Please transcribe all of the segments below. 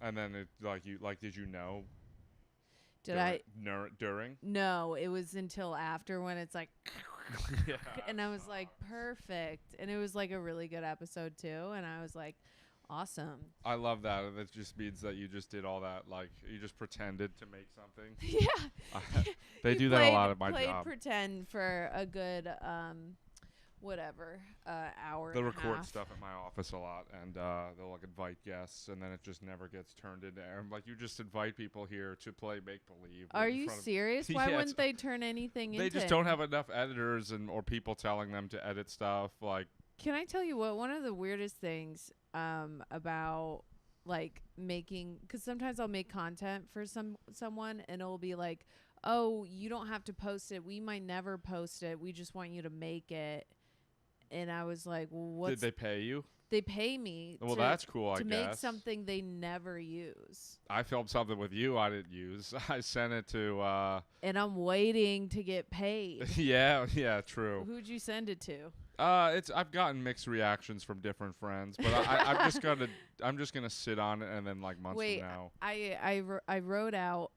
And then it did you know? During? No, it was until after when it's like, Yeah. and I was like, perfect. And it was like a really good episode too. And I was like, awesome. I love that. And it just means that you just did all that. Like, you just pretended to make something. Yeah. They do that a lot at my job. Pretend for a good, hour. They'll and a record half. stuff at my office a lot, and they'll like invite guests, and then it just never gets turned into air. Like, you just invite people here to play make believe. Are you serious? Why wouldn't they turn anything into? They just don't have enough editors or people telling them to edit stuff. Like, can I tell you what? One of the weirdest things about like making, because sometimes I'll make content for someone, and it'll be like, oh, you don't have to post it. We might never post it. We just want you to make it. And I was like, well, what's... Did they pay you? They pay me. Well, that's cool, I guess. To make something they never use. I filmed something with you I didn't use. I sent it to... and I'm waiting to get paid. Yeah, true. Who'd you send it to? I've gotten mixed reactions from different friends, but I'm just gonna sit on it, and then like months from now. I wrote out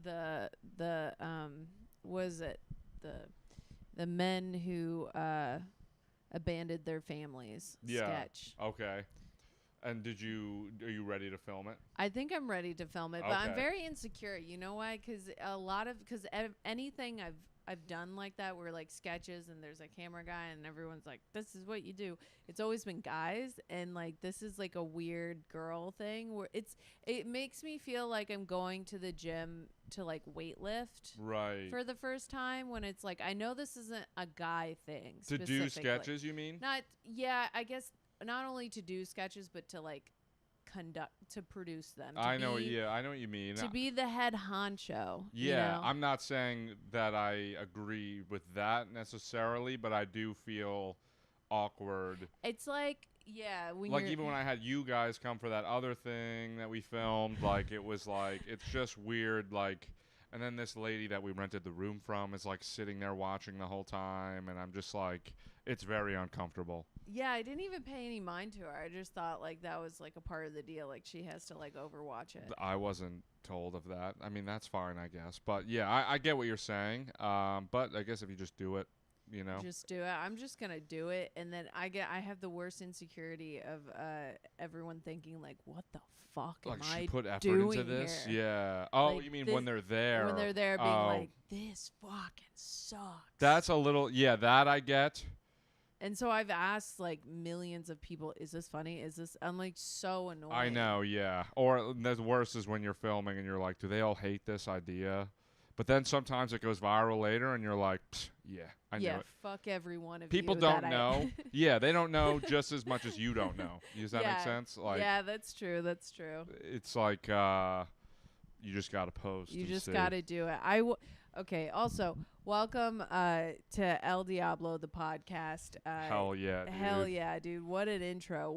the men who abandoned their families sketch. Okay. And are you ready to film it? I think I'm ready to film it, but I'm very insecure. You know why? Because anything I've done like that, where like sketches and there's a camera guy and everyone's like, this is what you do. It's always been guys, and like this is like a weird girl thing where it makes me feel like I'm going to the gym to like weight lift for the first time, when it's like, I know this isn't a guy thing. To do sketches, you mean? I guess not only to do sketches, but to like produce them. I know what you mean. To be the head honcho. Yeah, you know? I'm not saying that I agree with that necessarily, but I do feel awkward. It's like, yeah, even when I had you guys come for that other thing that we filmed, like it was like, it's just weird, like, and then this lady that we rented the room from is like sitting there watching the whole time, and I'm just like, it's very uncomfortable. Yeah, I didn't even pay any mind to her. I just thought like that was like a part of the deal, like she has to like overwatch it. I wasn't told of that. I mean, that's fine, I guess. But yeah, I get what you're saying. But I guess if you just do it, you know. Just do it. I'm just gonna do it, and then I have the worst insecurity of everyone thinking like, what the fuck am I she put effort doing into this? here? Yeah. Oh, like you mean when they're there? When they're there, being like, this fucking sucks. That's a little, that I get. And so I've asked like millions of people, is this funny? Is this? I'm like so annoyed. I know, yeah. Or the worst is when you're filming and you're like, do they all hate this idea? But then sometimes it goes viral later, and you're like, yeah, I know it. Fuck every one of people you. People don't know. Yeah, they don't know just as much as you don't know. Does that make sense? Like, yeah, that's true. That's true. It's like you just got to post. You just got to do it. Okay, also, welcome to Elle Diablo The Podcast. Hell yeah, dude. Hell yeah, dude. What an intro.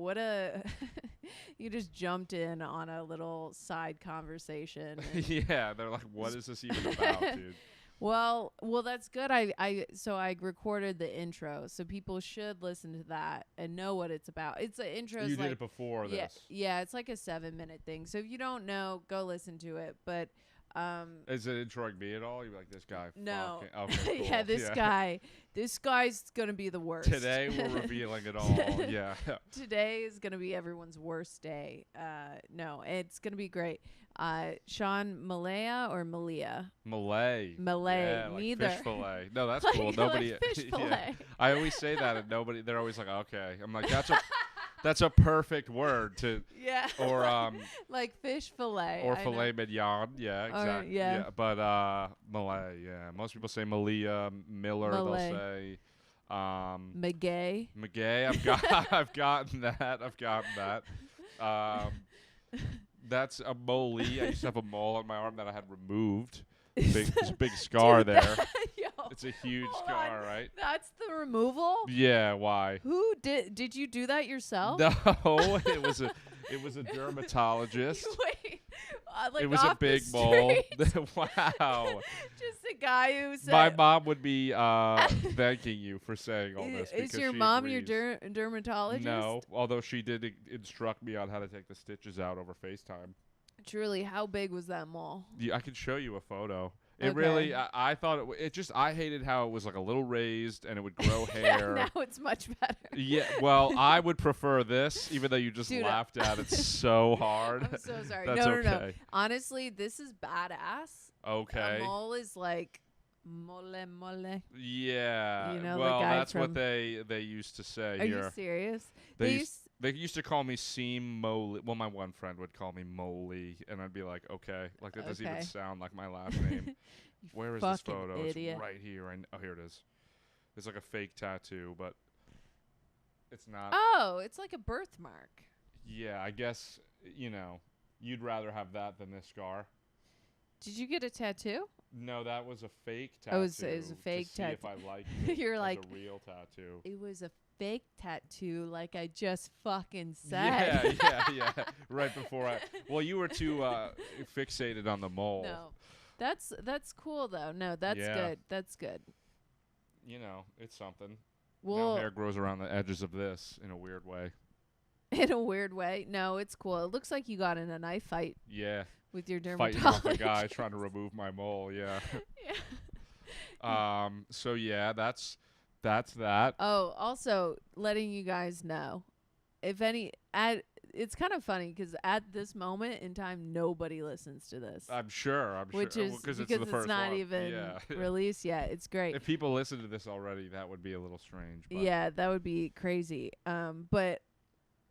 You just jumped in on a little side conversation. Yeah, they're like, what is this even about, dude? Well, that's good. I recorded the intro, so people should listen to that and know what it's about. It's an intro. You did it before this. Yeah, it's like a 7-minute thing. So if you don't know, go listen to it. But is it introing me at all? You're like, this guy. No. Okay, cool. Yeah, this guy's gonna be the worst. Today we're revealing it all. Yeah. Today is gonna be everyone's worst day. No, it's gonna be great. Sean Millea or Millea? Millea. Yeah, like neither. Fish fillet. No, that's cool. Nobody. Like fish fillet. Yeah. I always say that, and nobody. They're always like, okay. I'm like, that's a perfect word to. Yeah. Or like fish fillet. Or filet mignon. Yeah, exactly. Yeah. But Millea. Yeah. Most people say Millea, Miller. They'll say. McGay. I've gotten that. That's a mole. I used to have a mole on my arm that I had removed. There's a big scar there. It's a huge scar, right? That's the removal? Yeah, why? Who did you do that yourself? No, it was a dermatologist. Wait. Like it was a big mole. Wow. Just a guy who said my mom would be thanking you for saying all this. Is because your she mom agrees. your dermatologist? No, although she did instruct me on how to take the stitches out over FaceTime. Truly, how big was that mole? Yeah, I could show you a photo. It Okay. really, I thought it just, I hated how it was like a little raised and it would grow hair. Now it's much better. Yeah, well, I would prefer this, even though you just Dude, laughed at it so hard. I'm so sorry. That's no. okay. Honestly, this is badass. Okay. A mole is like mole. Yeah. You know, the well, guy that's from- what they used to say Are here. you serious? They used to call me Seam Moley. Well, my one friend would call me Moley, and I'd be like, okay. Like, that doesn't even Okay. sound like my last name. Where is this fucking photo? idiot. It's right here. Oh, here it is. It's like a fake tattoo, but it's not. Oh, it's like a birthmark. Yeah, I guess, you'd rather have that than this scar. Did you get a tattoo? No, that was a fake tattoo. Oh, it was a fake to see if I liked it You're as like, a real tattoo. it was a fake tattoo, like I just fucking said. Yeah. Right before well, you were too fixated on the mole. No, that's cool though. No, that's Yeah. good. That's good. It's something. Well, Now hair grows around the edges of this in a weird way. in a weird way. No, it's cool. It looks like you got in a knife fight Yeah. with your Fighting dermatologist. off a guy trying to remove my mole. Yeah. Yeah. So yeah, that's that. Oh, also letting you guys know, if any, it's kind of funny because at this moment in time, nobody listens to this. I'm sure. Which is because because it's the first not one. even Yeah. released yet. It's great. If people listen to this already, that would be a little strange. But Yeah, that would be crazy. But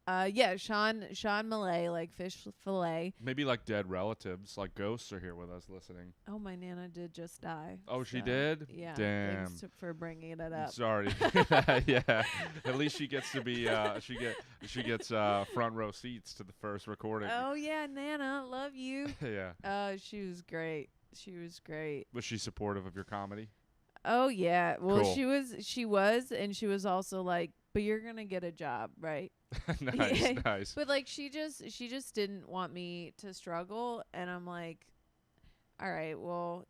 Sean Millea, like fish fillet. maybe like dead relatives, like ghosts are here with us listening. Oh, my Nana did just die. Oh, she so, did? Yeah. Damn. Thanks for bringing it up. Sorry. Yeah. At least she gets to be she gets front row seats to the first recording. Oh yeah, Nana, love you. Yeah. She was great. Was she supportive of your comedy? Oh yeah. Well, Cool. she was also like, but you're gonna get a job, right? Nice. But like she just didn't want me to struggle, and I'm like, all right, well,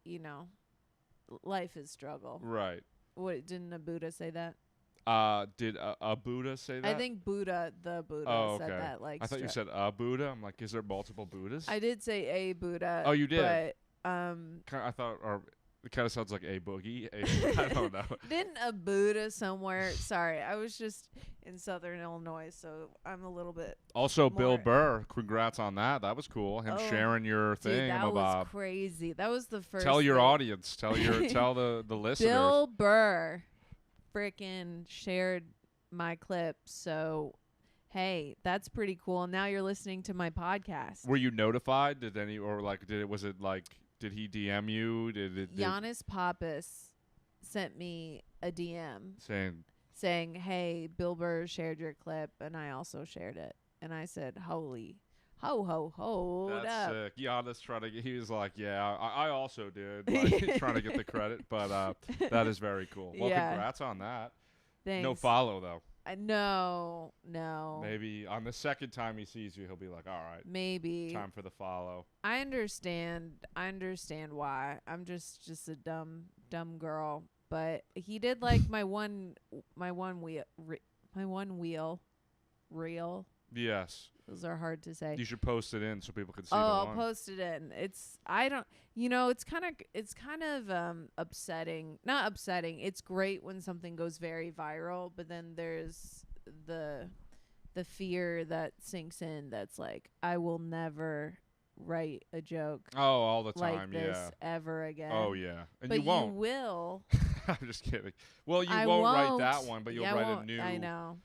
life is struggle. Right. What, didn't a Buddha say that? Did a Buddha say that? I think the Buddha Oh, said okay. that. Like, I thought you said a Buddha. I'm like, is there multiple Buddhas? I did say a Buddha. Oh, you did? But I thought, or it kind of sounds like a boogie. I don't know. didn't a Buddha somewhere? Sorry, I was just in Southern Illinois, so I'm a little bit. Also, Bill more- Burr, congrats on that. That was cool. Him Oh, sharing your Dude, thing, that was Bob. crazy. That was the first. Tell your thing. audience. Tell the listeners. Bill Burr, frickin' shared my clip. So, hey, that's pretty cool. Now you're listening to my podcast. Were you notified? Did he DM you? Did Giannis Pappas sent me a DM saying, "Hey, Bill Burr shared your clip, and I also shared it." And I said, "Holy, hold That's up!" sick. Giannis he was like, yeah, I also did. Like, trying to get the credit, but that is very cool. Well, Yeah. congrats on that. Thanks. No follow though. No. Maybe on the second time he sees you, he'll be like, all right, Maybe. time for the follow. I understand why. I'm just a dumb girl. But he did like my one wheel reel. Yes. Those are hard to say. You should post it in so people can see I'll the one. post it in. It's kind of upsetting. Not upsetting. It's great when something goes very viral, but then there's the fear that sinks in that's like, I will never write a joke Oh, all the like time, this yeah. ever again. Oh, yeah. And but you won't. will. I'm just kidding. Well, you I won't write won't. that one, but you'll Yeah, I write won't. a new. I know.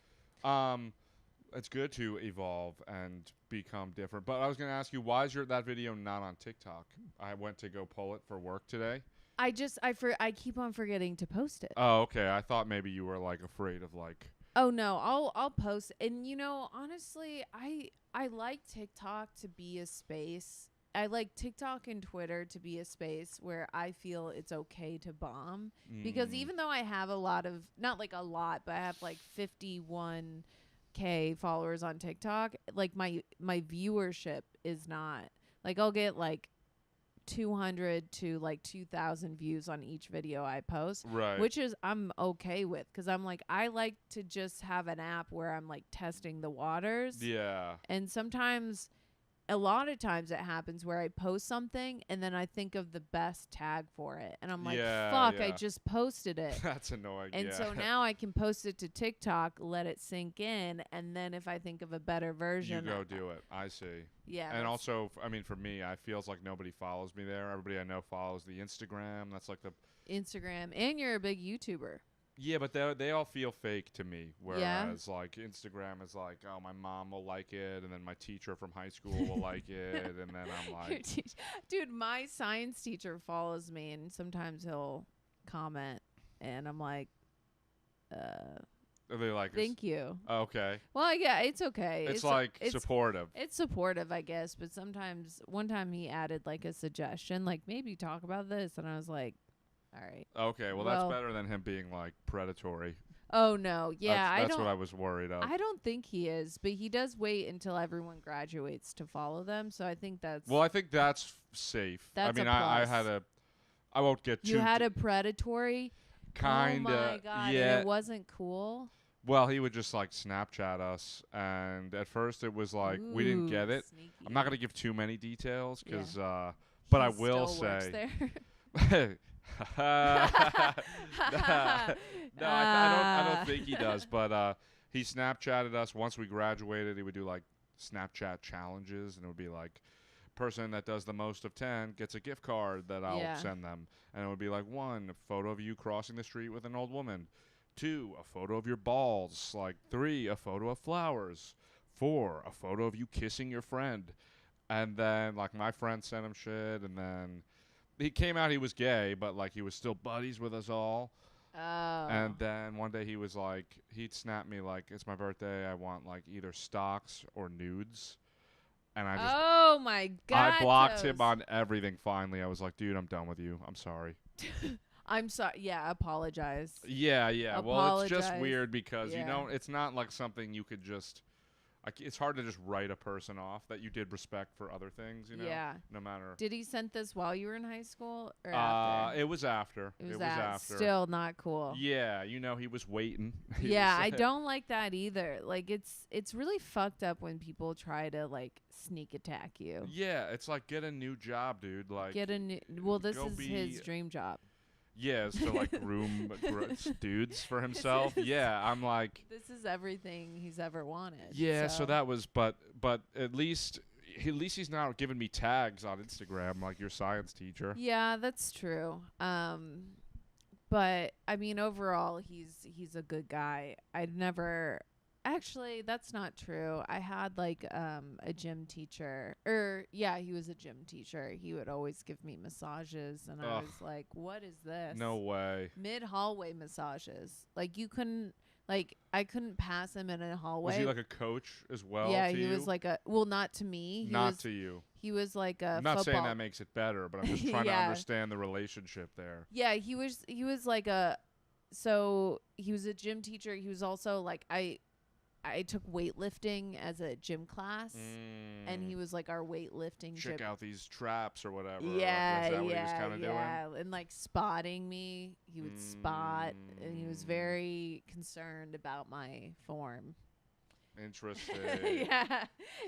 It's good to evolve and become different. But I was going to ask you, why is that video not on TikTok? I went to go pull it for work today. I keep on forgetting to post it. Oh, okay. I thought maybe you were like afraid of like. Oh no, I'll post. And honestly, I like TikTok to be a space. I like TikTok and Twitter to be a space where I feel it's okay to bomb. Because even though I have a lot of, not like a lot, but I have like 51K followers on TikTok, like my viewership is not, like I'll get like 200 to like 2,000 views on each video I post, right? Which is I'm okay with, because I'm like, I like to just have an app where I'm like testing the waters. Yeah. And sometimes, a lot of times it happens where I post something and then I think of the best tag for it. And I'm like, fuck, I just posted it. That's annoying. And so now I can post it to TikTok, let it sink in. And then if I think of a better version, you go do it. I see. Yeah. And also, I mean, for me, I feels like nobody follows me there. Everybody I know follows the Instagram. That's like the Instagram. And you're a big YouTuber. Yeah, but they all feel fake to me. Whereas, like, Instagram is like, oh, my mom will like it, and then my teacher from high school will like it, and then I'm like... Dude, my science teacher follows me, and sometimes he'll comment, and I'm like, Are they like... Thank you. Oh, okay. Well, yeah, it's okay. It's like supportive. It's supportive, I guess, but sometimes... One time he added, like, a suggestion, like, maybe talk about this, and I was like... All right. Okay, well, that's better than him being, like, predatory. Oh, no. Yeah, that's what I was worried of. I don't think he is, but he does wait until everyone graduates to follow them, so I think that's... Well, I think that's safe. That's I mean, a plus. I had a... I won't get too... You had a predatory? Kinda. Oh, my God. Yeah. And it wasn't cool? Well, he would just, like, Snapchat us, and at first it was like, we didn't get it. Sneaky. I'm not going to give too many details, because... He but I will still say... Works there. no, I don't think he does, but he Snapchatted us once we graduated. He would do like Snapchat challenges, and it would be like, person that does the most of 10 gets a gift card that I'll send them, and it would be like 1, a photo of you crossing the street with an old woman, 2, a photo of your balls, like 3, a photo of flowers, 4, a photo of you kissing your friend, and then like my friend sent him shit, and then he came out he was gay, but like he was still buddies with us all. Oh. And then one day he was like, he'd snap me like, it's my birthday, I want like either stocks or nudes. And I just Oh my God. I blocked him on everything finally. I was like, dude, I'm done with you. I'm sorry. I'm sorry. Yeah, apologize. Yeah. Well, it's just Apologize. weird because, Yeah. it's not like something you could just... it's hard to just write a person off that you did respect for other things, Yeah. no matter. Did he send this while you were in high school or after? It was after. It was after. Still not cool. Yeah, he was waiting. Yeah, I don't like that either. Like, it's really fucked up when people try to, like, sneak attack you. Yeah, it's like, get a new job, dude. Like, Get a new... Well, this go is be- his dream job. Yeah, it's to like groom dudes for himself. Yeah, I'm like, This is everything he's ever wanted. yeah. So that was, but at least he's not giving me tags on Instagram like your science teacher. Yeah, that's true. But I mean, overall, he's a good guy. I'd never... Actually, that's not true. I had like a gym teacher, he was a gym teacher. He would always give me massages, and I was like, "What is this?" No way. Mid-hallway massages. Like I couldn't pass him in a hallway. Was he like a coach as well? Yeah, to he you? was like not to me. To you. He was like a I'm not football. saying that makes it better, but I'm just trying to understand the relationship there. Yeah, he was like a. So he was a gym teacher. He was also like I took weightlifting as a gym class, and he was like our weightlifting. Check out these traps or whatever. Yeah, is that what he was kind of doing? And like spotting me, he would spot, and he was very concerned about my form. Interesting.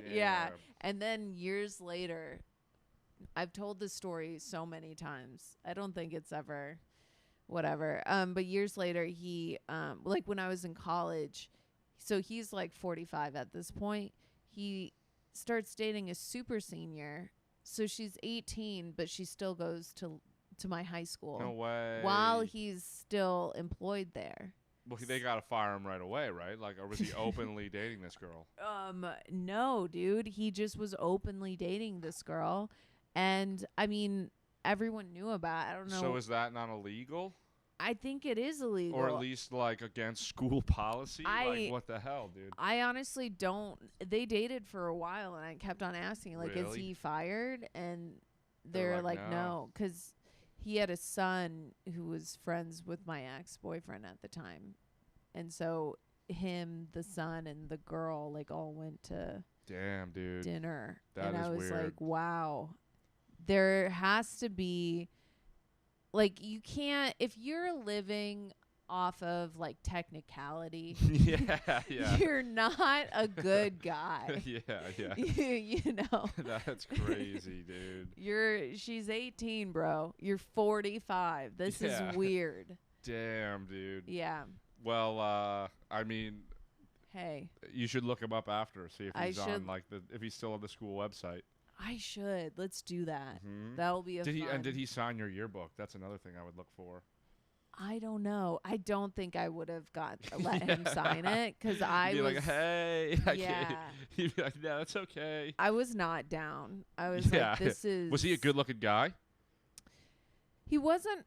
Yeah. And then years later, I've told this story so many times. I don't think it's ever, whatever. But years later, he, like when I was in college. So he's like 45 at this point. He starts dating a super senior. So she's 18, but she still goes to my high school. No way. While he's still employed there. Well, they got to fire him right away, right? Like, or was he openly dating this girl? No, dude. He just was openly dating this girl. And, I mean, everyone knew about it. I don't know. So is that not illegal? I think it is illegal. Or at least, like, against school policy? Like, what the hell, dude? I honestly don't. They dated for a while, and I kept on asking, like, Really? is he fired? And they're like, no. no. Because he had a son who was friends with my ex-boyfriend at the time. And so him, the son, and the girl, like, all went to Damn, dude. dinner. That and is I was weird. like, wow. there has to be, like, you can't, if you're living off of like technicality, yeah. you're not a good guy. yeah. you know. That's crazy, dude. She's 18, bro. You're 45. This is weird. Damn, dude. Yeah. Well, I mean, hey, you should look him up after, see if he's on like if he's still on the school website. I should. Let's do that. Mm-hmm. That'll be fun. Did he sign your yearbook? That's another thing I would look for. I don't know. I don't think I would have let him sign it because I was was like, hey, I can't. He'd be like, yeah, that's okay. I was not down. I was like, this is. Was he a good-looking guy? He wasn't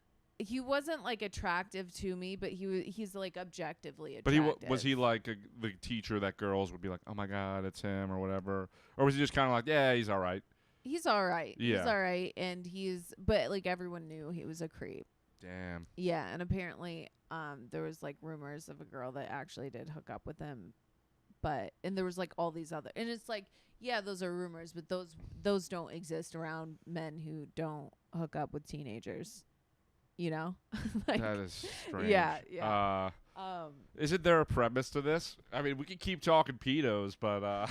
like attractive to me, but he's like objectively attractive. But was he like the teacher that girls would be like, oh my God, it's him or whatever? Or was he just kind of like, yeah, he's all right? He's all right. Yeah. He's all right. And but like everyone knew he was a creep. Damn. Yeah. And apparently there was like rumors of a girl that actually did hook up with him. And there was like all these other, and it's like, yeah, those are rumors, but those don't exist around men who don't hook up with teenagers. You know? Like, that is strange. Yeah. Isn't there a premise to this? I mean, we could keep talking pedos, but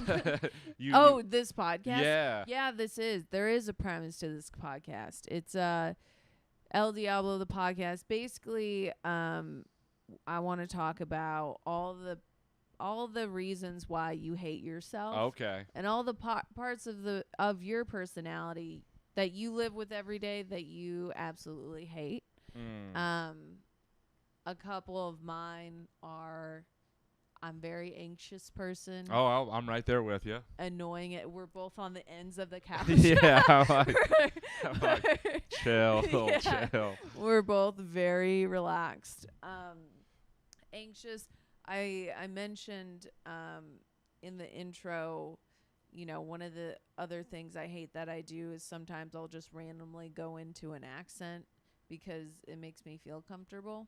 this podcast? Yeah. Yeah, there is a premise to this podcast. It's Elle Diablo The Podcast. Basically, I want to talk about all the reasons why you hate yourself. Okay. And all the parts of your personality that you live with every day that you absolutely hate. A couple of mine are, I'm a very anxious person. Oh, I'm right there with you. Annoying it. We're both on the ends of the couch. Yeah, I'm like chill. We're both very relaxed. Anxious. I mentioned in the intro, you know, one of the other things I hate that I do is sometimes I'll just randomly go into an accent because it makes me feel comfortable.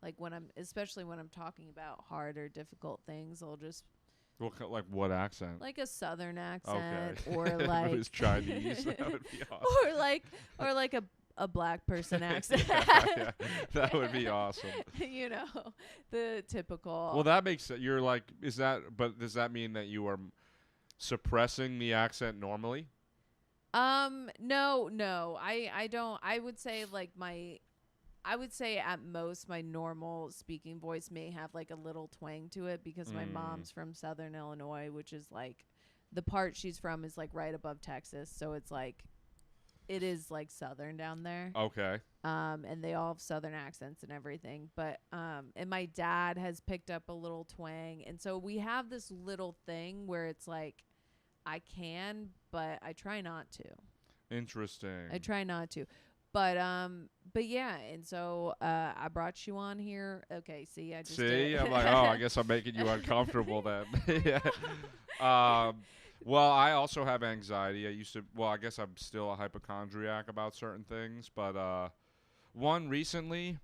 Like especially when I'm talking about hard or difficult things, I'll just. Like what accent? Like a southern accent, okay. Or like. If it was Chinese, that would be awesome. Or like a black person accent. Yeah, that would be awesome. You know, the typical. Well, that makes it. You're like, but does that mean that you are suppressing the accent normally? No. I don't. I would say at most my normal speaking voice may have like a little twang to it because my mom's from Southern Illinois, which is like the part she's from is like right above Texas. So it's like, it is like Southern down there. Okay. And they all have Southern accents and everything. But, and my dad has picked up a little twang. And so we have this little thing where it's like, I can, but I try not to. Interesting. I try not to. But yeah, and so I brought you on here. Okay, see, I just did. I'm like, I guess I'm making you uncomfortable then. Yeah. Well, I also have anxiety. I guess I'm still a hypochondriac about certain things, but one recently,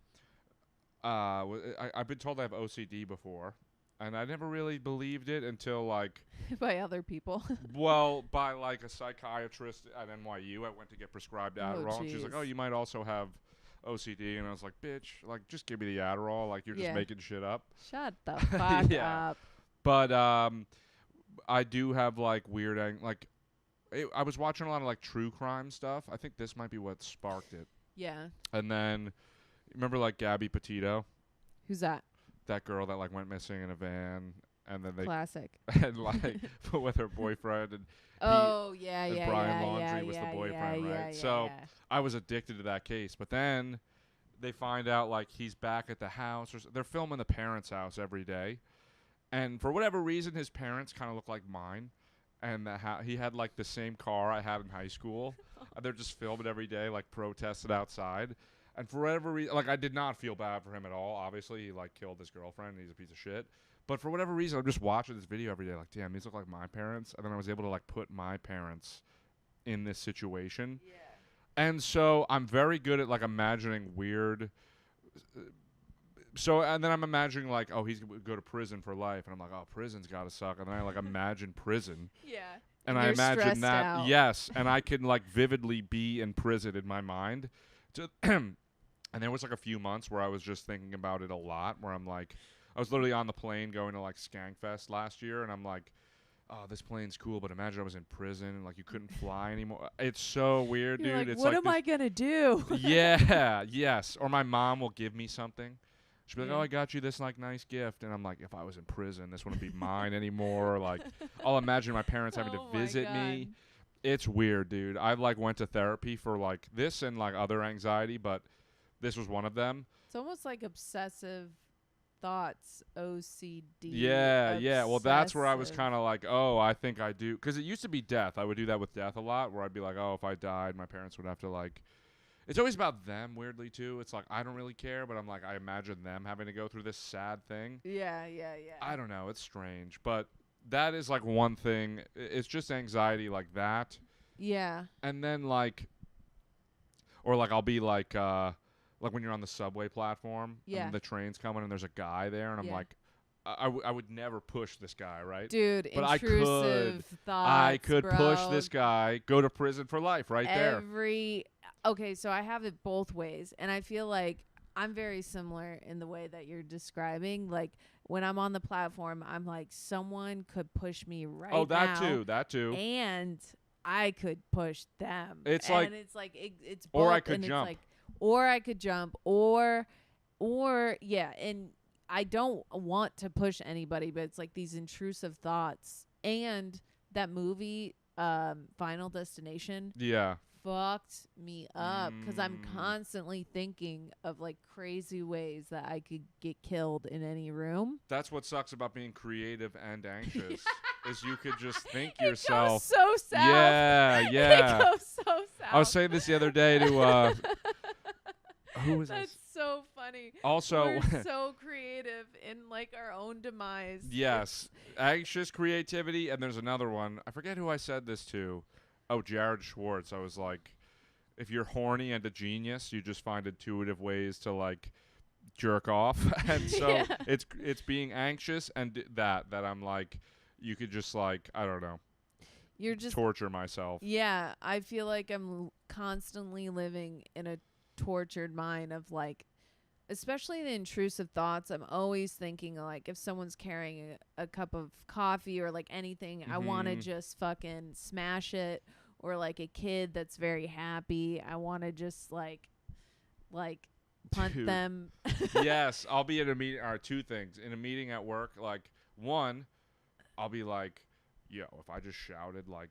I've been told I have OCD before. And I never really believed it until, like... by other people? Well, by, like, a psychiatrist at NYU. I went to get prescribed Adderall. And she was like, oh, you might also have OCD. And I was like, bitch, like, just give me the Adderall. Like, you're just making shit up. Shut the fuck up. But I do have, like, weird... I was watching a lot of, like, true crime stuff. I think this might be what sparked it. Yeah. And then, remember, like, Gabby Petito? Who's that? That girl that like went missing in a van, and then they classic and like with her boyfriend, and Brian Laundrie was the boyfriend, right? So I was addicted to that case, but then they find out like he's back at the house, or they're filming the parents' house every day, and for whatever reason, his parents kind of look like mine, and he had like the same car I had in high school. And they're just filming every day, like protested outside. And for whatever reason, like, I did not feel bad for him at all. Obviously, he, like, killed his girlfriend. And he's a piece of shit. But for whatever reason, I'm just watching this video every day, like, damn, these look like my parents. And then I was able to, like, put my parents in this situation. Yeah. And so I'm very good at, like, imagining weird... and then I'm imagining, like, oh, he's going to go to prison for life. And I'm like, oh, prison's got to suck. And then I, like, imagine prison. Yeah. And I imagine that, out. Yes, and I can like vividly be in prison in my mind. And there was like a few months where I was just thinking about it a lot, where I'm like, I was literally on the plane going to like Skankfest last year, and I'm like, oh, this plane's cool, but imagine I was in prison and like you couldn't fly anymore. It's so weird, You're dude. Like, it's what like am I gonna do? Yeah, yes. Or my mom will give me something. She'll be like, oh, I got you this like nice gift, and I'm like, if I was in prison, this wouldn't be mine anymore. Like, I'll imagine my parents having to visit me. It's weird, dude. I like went to therapy for like this and like other anxiety, but this was one of them. It's almost like obsessive thoughts, OCD. Yeah. Well, that's where I was kind of like, oh, I think I do. Because it used to be death. I would do that with death a lot, where I'd be like, oh, if I died, my parents would have to like. It's always about them, weirdly, too. It's like, I don't really care, but I'm like, I imagine them having to go through this sad thing. Yeah. I don't know. It's strange. But that is like one thing. It's just anxiety like that. Yeah. And then like, or like I'll be like when you're on the subway platform, and the train's coming and there's a guy there, and I'm like, I would never push this guy, right? Dude, but intrusive thoughts, I could push this guy, go to prison for life there. Okay, so I have it both ways, and I feel like I'm very similar in the way that you're describing. Like, when I'm on the platform, I'm like, someone could push me right now. Oh, that too. And I could push them. It's both, or I could jump. Or I could jump, or yeah, and I don't want to push anybody, but it's like these intrusive thoughts. And that movie, Final Destination, fucked me up because I'm constantly thinking of like crazy ways that I could get killed in any room. That's what sucks about being creative and anxious. Is you could just think yourself. It goes so south. Yeah. It goes so south. I was saying this the other day to who was That's this? So funny. Also, we're so creative in like our own demise. Yes, anxious creativity, and there's another one. I forget who I said this to. Oh, Jared Schwartz. I was like, if you're horny and a genius, you just find intuitive ways to like jerk off, and so it's being anxious and that I'm like, you could just like, I don't know. You're just torture myself. Yeah, I feel like I'm constantly living in a tortured mind of like, especially the intrusive thoughts. I'm always thinking like, if someone's carrying a cup of coffee or like anything, I want to just fucking smash it. Or like a kid that's very happy, I want to just like punt them. Yes, I'll be at a meeting. Or two things in a meeting at work. Like, one, I'll be like, yo, if I just shouted like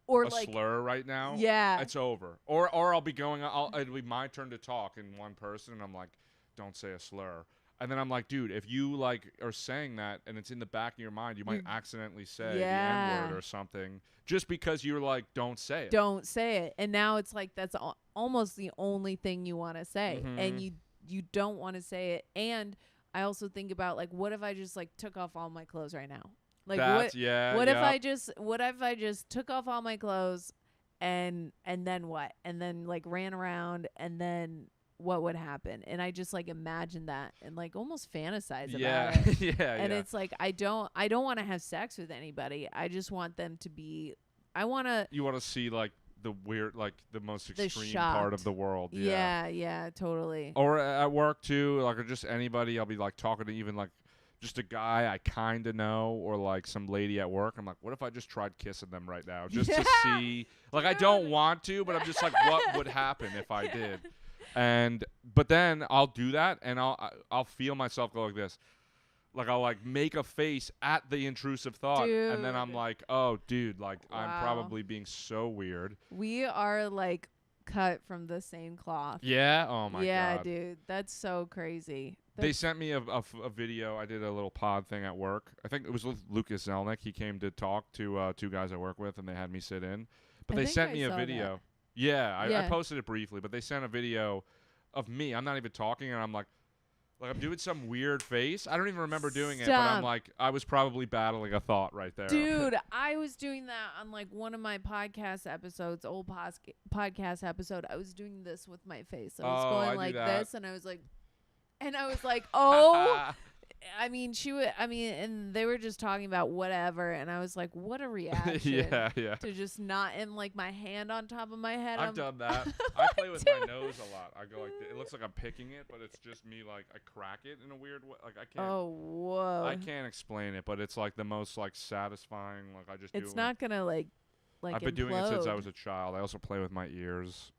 or a slur right now, it's over. Or I'll be going. It'll be my turn to talk in one person, and I'm like, don't say a slur. And then I'm like, dude, if you like are saying that and it's in the back of your mind, you might accidentally say the N-word or something just because you're like, don't say it. Don't say it. And now it's like that's almost the only thing you want to say. And you don't want to say it. And I also think about like, what if I just like took off all my clothes right now? Like what if I just took off all my clothes and then what? And then like ran around and then what would happen? And I just like imagine that and like almost fantasize about it. And it's like I don't want to have sex with anybody. I just want them to be. You want to see like the weird, like the most extreme part of the world. Yeah, totally. Or at work too, like or just anybody. I'll be like talking to even like just a guy I kind of know or like some lady at work. I'm like, what if I just tried kissing them right now just to see? Like I don't want to, but I'm just like, what would happen if I did? But then I'll do that and I'll feel myself go like this. Like I'll like make a face at the intrusive thought and then I'm like, oh dude, like I'm probably being so weird. We are like cut from the same cloth. Yeah? Oh my God. Yeah, dude. That's so crazy. They sent me a video. I did a little pod thing at work. I think it was with Lucas Zelnick. He came to talk to two guys I work with and they had me sit in. But they sent me a video. Yeah, I posted it briefly, but they sent a video of me. I'm not even talking, and I'm like I'm doing some weird face. I don't even remember doing it, but I'm like, I was probably battling a thought right there. Dude, I was doing that on like one of my podcast episodes, old podcast episode. I was doing this with my face. I was going like this, and I was like, oh. I mean, and they were just talking about whatever, and I was like, what a reaction. yeah. To just not, and like my hand on top of my head. I've done that. I play with my nose a lot. I go like, it looks like I'm picking it, but it's just me, like, I crack it in a weird way. Like, I can't. Oh, whoa. I can't explain it, but it's like the most, like, satisfying. Like, I just do it. It's not going to, like I've been implode. doing it since I was a child. I also play with my ears.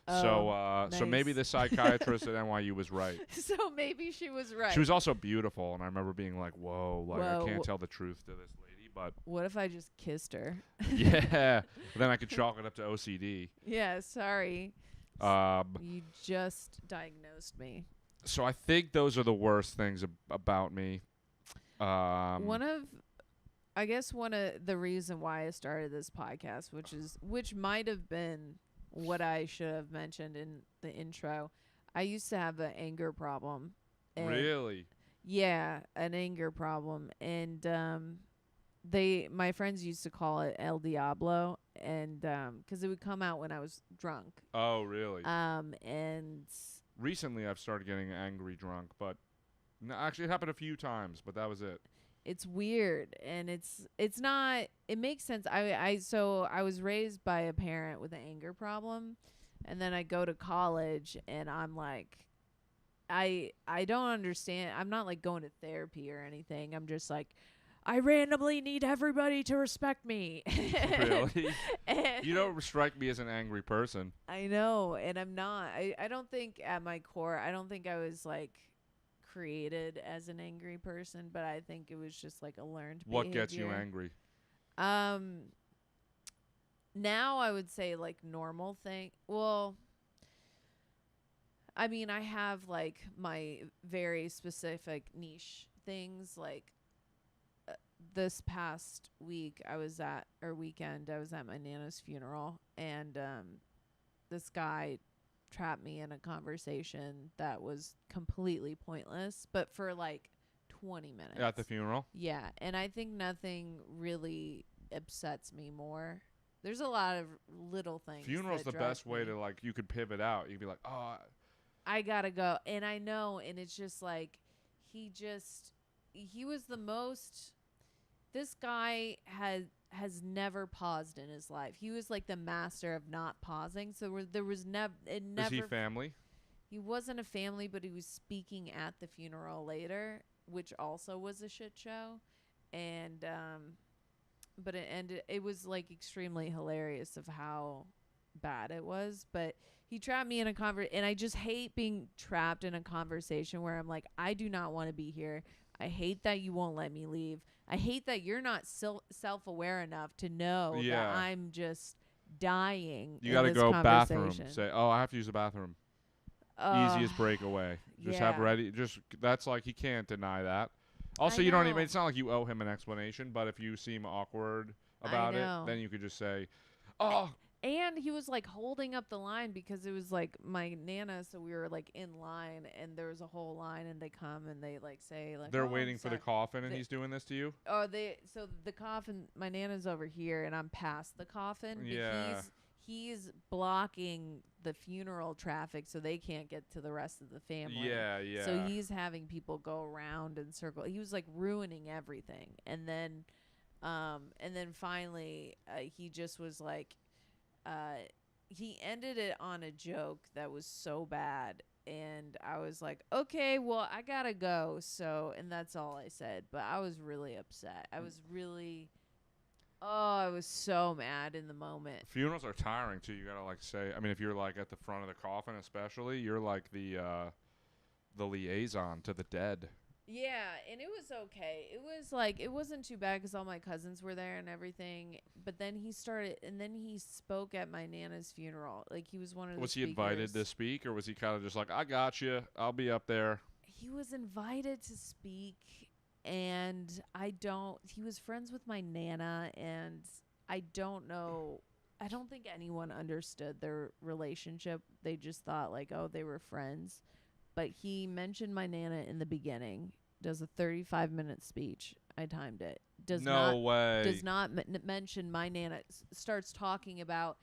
Oh, so maybe the psychiatrist at NYU was right. So maybe she was right. She was also beautiful, and I remember being like, whoa, like, I can't tell the truth to this lady, but. What if I just kissed her? Yeah. But then I could chalk it up to OCD. Yeah, sorry. You just diagnosed me. So I think those are the worst things about me. One of the reason why I started this podcast, which might have been what I should have mentioned in the intro. I used to have an anger problem. Really? Yeah, an anger problem. And my friends used to call it Elle Diablo, and because it would come out when I was drunk. Oh, really? And recently I've started getting angry drunk, but no, actually it happened a few times, but that was it. It's weird, and it's not. It makes sense. So I was raised by a parent with an anger problem, and then I go to college, and I'm like, I don't understand. I'm not like going to therapy or anything. I'm just like, I randomly need everybody to respect me. Really? You don't strike me as an angry person. I know, and I'm not. I don't think at my core, I don't think I was like created as an angry person, but I think it was just like a learned behavior. What gets you angry? Now I would say like normal thing. Well, I mean, I have like my very specific niche things. Like this past weekend, I was at my Nana's funeral, and this guy trapped me in a conversation that was completely pointless, but for like 20 minutes. At the funeral? Yeah, and I think nothing really upsets me more. There's a lot of little things. Funeral's the best way to, like, you could pivot out. You'd be like, oh, I gotta go. And I know, and it's just like, he was the most, this guy has never paused in his life. He was like the master of not pausing. So there was never. Is he family? He wasn't a family, but he was speaking at the funeral later, which also was a shit show. And but it ended. It was like extremely hilarious of how bad it was. But he trapped me in a and I just hate being trapped in a conversation where I'm like, I do not want to be here. I hate that you won't let me leave. I hate that you're not self-aware enough to know that I'm just dying. You got to go bathroom. Say, oh, I have to use the bathroom. Easiest breakaway. Just have ready. That's like, he can't deny that. Also, you don't even. It's not like you owe him an explanation. But if you seem awkward about it, then you could just say, oh. And he was like holding up the line because it was like my Nana, so we were like in line, and there was a whole line, and they come and they like say like they're waiting for the coffin, and he's doing this to you. Oh, so the coffin, my Nana's over here, and I'm past the coffin. Yeah. But he's blocking the funeral traffic, so they can't get to the rest of the family. Yeah. So he's having people go around and circle. He was like ruining everything, and then finally he just was like. He ended it on a joke that was so bad, and I was like, okay, well, I gotta go. So, and that's all I said, but I was really upset. I was so mad in the moment. Funerals are tiring too. You gotta like say, I mean, if you're like at the front of the coffin, especially, you're like the liaison to the dead. Yeah, and it was okay. It was like, it wasn't too bad because all my cousins were there and everything. But then he spoke at my Nana's funeral. Like, he was one of the Was he invited to speak, or was he kind of just like, I got you, I'll be up there? He was invited to speak, and he was friends with my Nana, and I don't think anyone understood their relationship. They just thought like, oh, they were friends. But he mentioned my Nana in the beginning. Does a 35-minute speech. I timed it. Does not mention my Nana. Starts talking about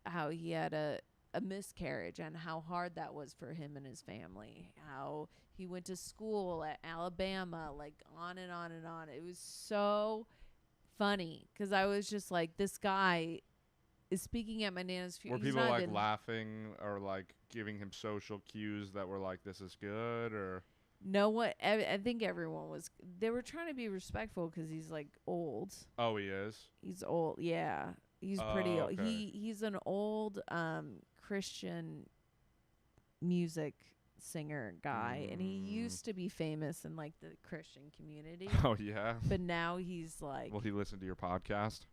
how he had a a miscarriage and how hard that was for him and his family. How he went to school at Alabama, like on and on and on. It was so funny because I was just like, this guy is speaking at my Nana's funeral. Were people like laughing or like giving him social cues that were like, this is good, or? No, what I think everyone was. They were trying to be respectful because he's like old. Oh, he is. He's old. Yeah, he's pretty old. Okay. He's an old Christian music singer guy, and he used to be famous in like the Christian community. Oh yeah. But now he's like. Will he listen to your podcast?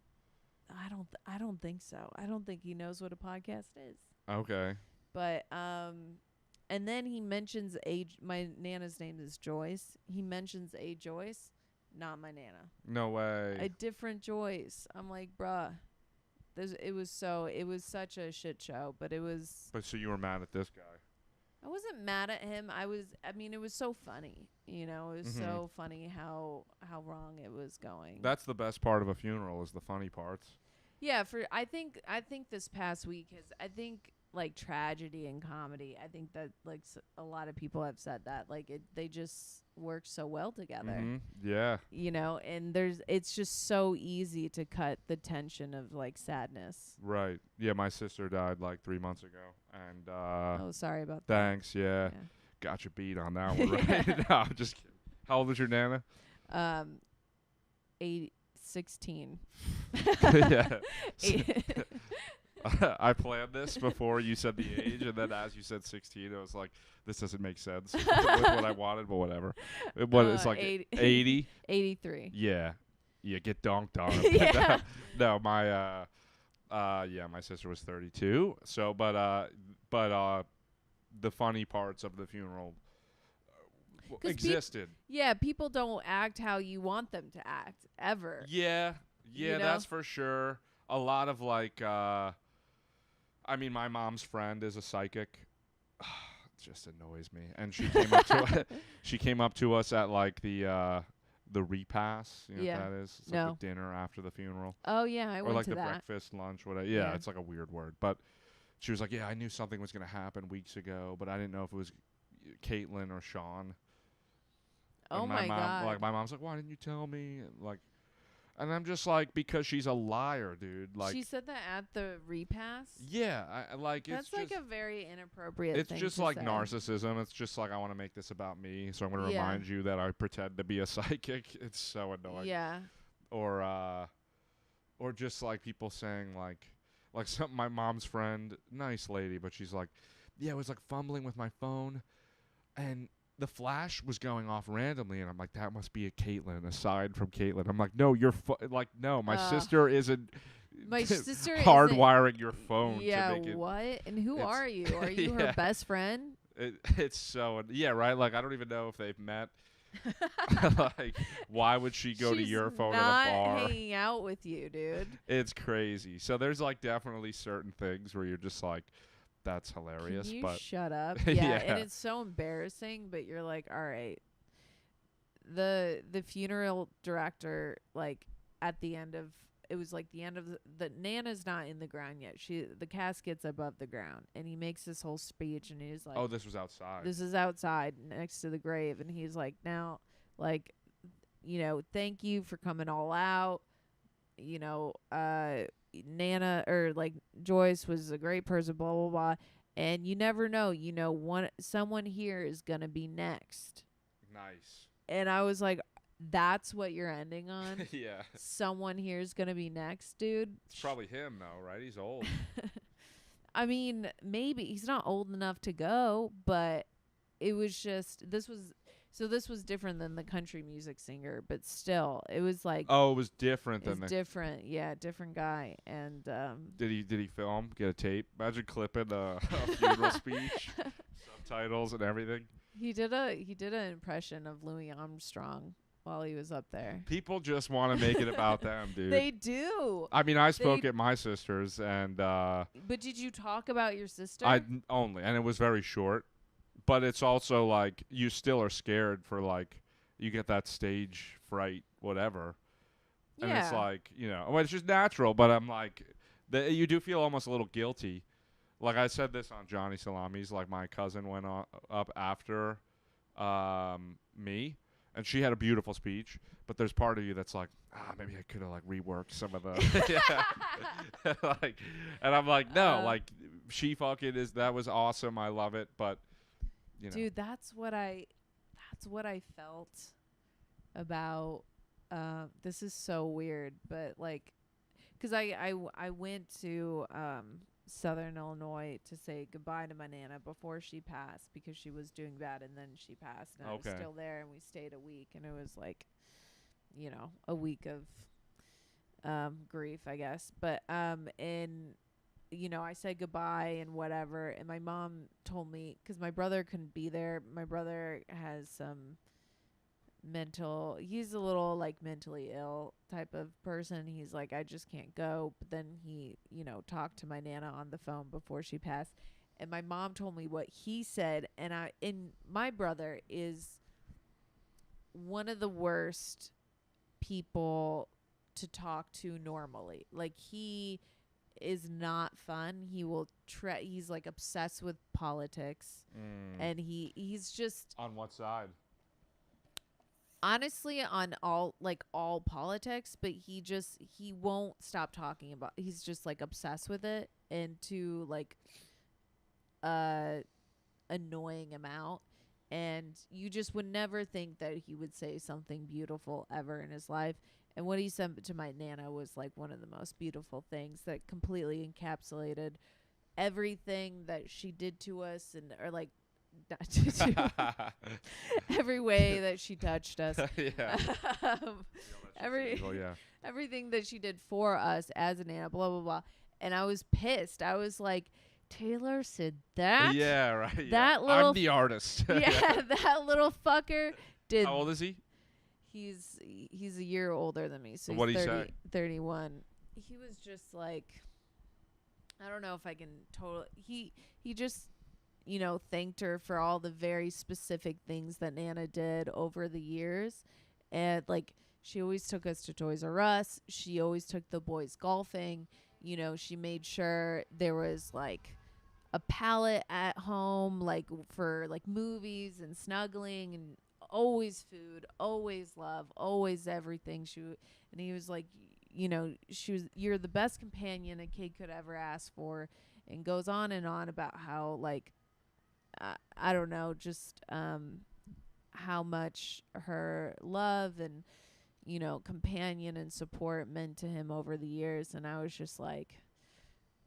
I don't think so. I don't think he knows what a podcast is. Okay. But and then he mentions my Nana's name is Joyce. He mentions a Joyce, not my Nana. No way. A different Joyce. I'm like, bruh. It was such a shit show, but it was. But so you were mad at this guy? I wasn't mad at him. I mean, it was so funny. You know, it was so funny how wrong it was going. That's the best part of a funeral, is the funny parts. Yeah, I think this past week like tragedy and comedy. I think that like a lot of people have said that like they just work so well together. Mm-hmm. Yeah. You know, and it's just so easy to cut the tension of like sadness. Right. Yeah, my sister died like 3 months ago, and oh, sorry about thanks. that. Yeah. Got you beat on that one, right? No, I'm just kidding. How old is your Nana? 16. Yeah. I planned this before you said the age, and then as you said 16, I was like, this doesn't make sense with what I wanted, but whatever. It's like 80? 83. Yeah. Yeah, get donked on. Yeah. No, my my sister was 32. So, but the funny parts of the funeral existed. People don't act how you want them to act ever. Yeah, you know? That's for sure. A lot of like, I mean, my mom's friend is a psychic. It just annoys me. And she came up to she came up to us at like the repass. You know what that is? It's like the dinner after the funeral. Oh yeah, I went to that. Or like the breakfast, lunch, whatever. Yeah, it's like a weird word. But she was like, yeah, I knew something was gonna happen weeks ago, but I didn't know if it was Caitlin or Sean. Oh and my God! Like my mom's like, why didn't you tell me? And I'm just like, because she's a liar, dude. Like she said that at the repass. Yeah, that's like a very inappropriate. It's thing just to like say. narcissism. It's just like, I want to make this about me, so I'm going to remind you that I pretend to be a psychic. It's so annoying. Yeah. Or just like people saying like my mom's friend, nice lady, but she's like, yeah, I was like fumbling with my phone, and the flash was going off randomly, and I'm like, that must be a Caitlin, aside from Caitlin. I'm like, no, no, my sister isn't. My sister hardwiring your phone. Yeah, to make it, what? And who are you? Are you her best friend? It's so right. Like I don't even know if they've met. Like, why would she go to your phone at a bar? She's not hanging out with you, dude. It's crazy. So there's like definitely certain things where you're just like, that's hilarious. Can you but shut up? Yeah, and it's so embarrassing, but you're like, all right. The funeral director, like at the end of it was like the end of the Nana's not in the ground yet. The casket's above the ground, and he makes this whole speech, and he's like, oh, this was outside. This is outside next to the grave, and he's like, now, like, you know, thank you for coming all out. You know, Nana or like Joyce was a great person, blah blah blah, and you never know. You know, someone here is gonna be next. Nice. And I was like, that's what you're ending on? Yeah. Someone here is gonna be next, dude. It's probably him though, right? He's old. I mean, maybe he's not old enough to go, but it was just this was different than the country music singer, but still, it was like it was different than different, yeah, different guy. And did he film? Get a tape? Imagine clipping a funeral speech, subtitles and everything. He did an impression of Louis Armstrong while he was up there. People just want to make it about them, dude. They do. I mean, I spoke at my sister's, and but did you talk about your sister? Only, and it was very short. But it's also like you still are scared for like you get that stage fright, whatever. And it's like, you know, well, it's just natural. But I'm like, you do feel almost a little guilty like I said this on Johnny Salami's, like my cousin went up after me, and she had a beautiful speech, but there's part of you that's like, maybe I could have like reworked some of the like, and I'm like, no, like she fucking is, that was awesome, I love it, but you know. Dude, that's what I felt about this is so weird, but like, because I went to Southern Illinois to say goodbye to my Nana before she passed, because she was doing bad, and then she passed, and I was still there, and we stayed a week, and it was like, you know, a week of grief, I guess. But and you know, I said goodbye and whatever, and my mom told me, because my brother couldn't be there. My brother has some he's a little like mentally ill type of person. He's like, I just can't go. But then he, you know, talked to my Nana on the phone before she passed, and my mom told me what he said, and my brother is one of the worst people to talk to normally. Like, he is not fun. He will he's like obsessed with politics, and he's just on what side? Honestly, on all politics, but he won't stop talking about, he's just like obsessed with it, and to like annoying him out, and you just would never think that he would say something beautiful ever in his life. And what he said to my Nana was like one of the most beautiful things that completely encapsulated everything that she did to us, and or like every way that she touched us. Everything that she did for us as a Nana, blah blah blah. And I was pissed. I was like, Taylor said that? Yeah, right. That little I'm the artist. Yeah, that little fucker did. How old is he? He's a year older than me, so what he's did he say? 31. He was just like, I don't know if I can totally. He just, you know, thanked her for all the very specific things that Nana did over the years, and like, she always took us to Toys R Us. She always took the boys golfing. You know, she made sure there was like a pallet at home, like for like movies and snuggling, and always food, always love, always everything. And he was like, you know, you're the best companion a kid could ever ask for, and goes on and on about how like, I don't know, just how much her love and, you know, companion and support meant to him over the years. And I was just like,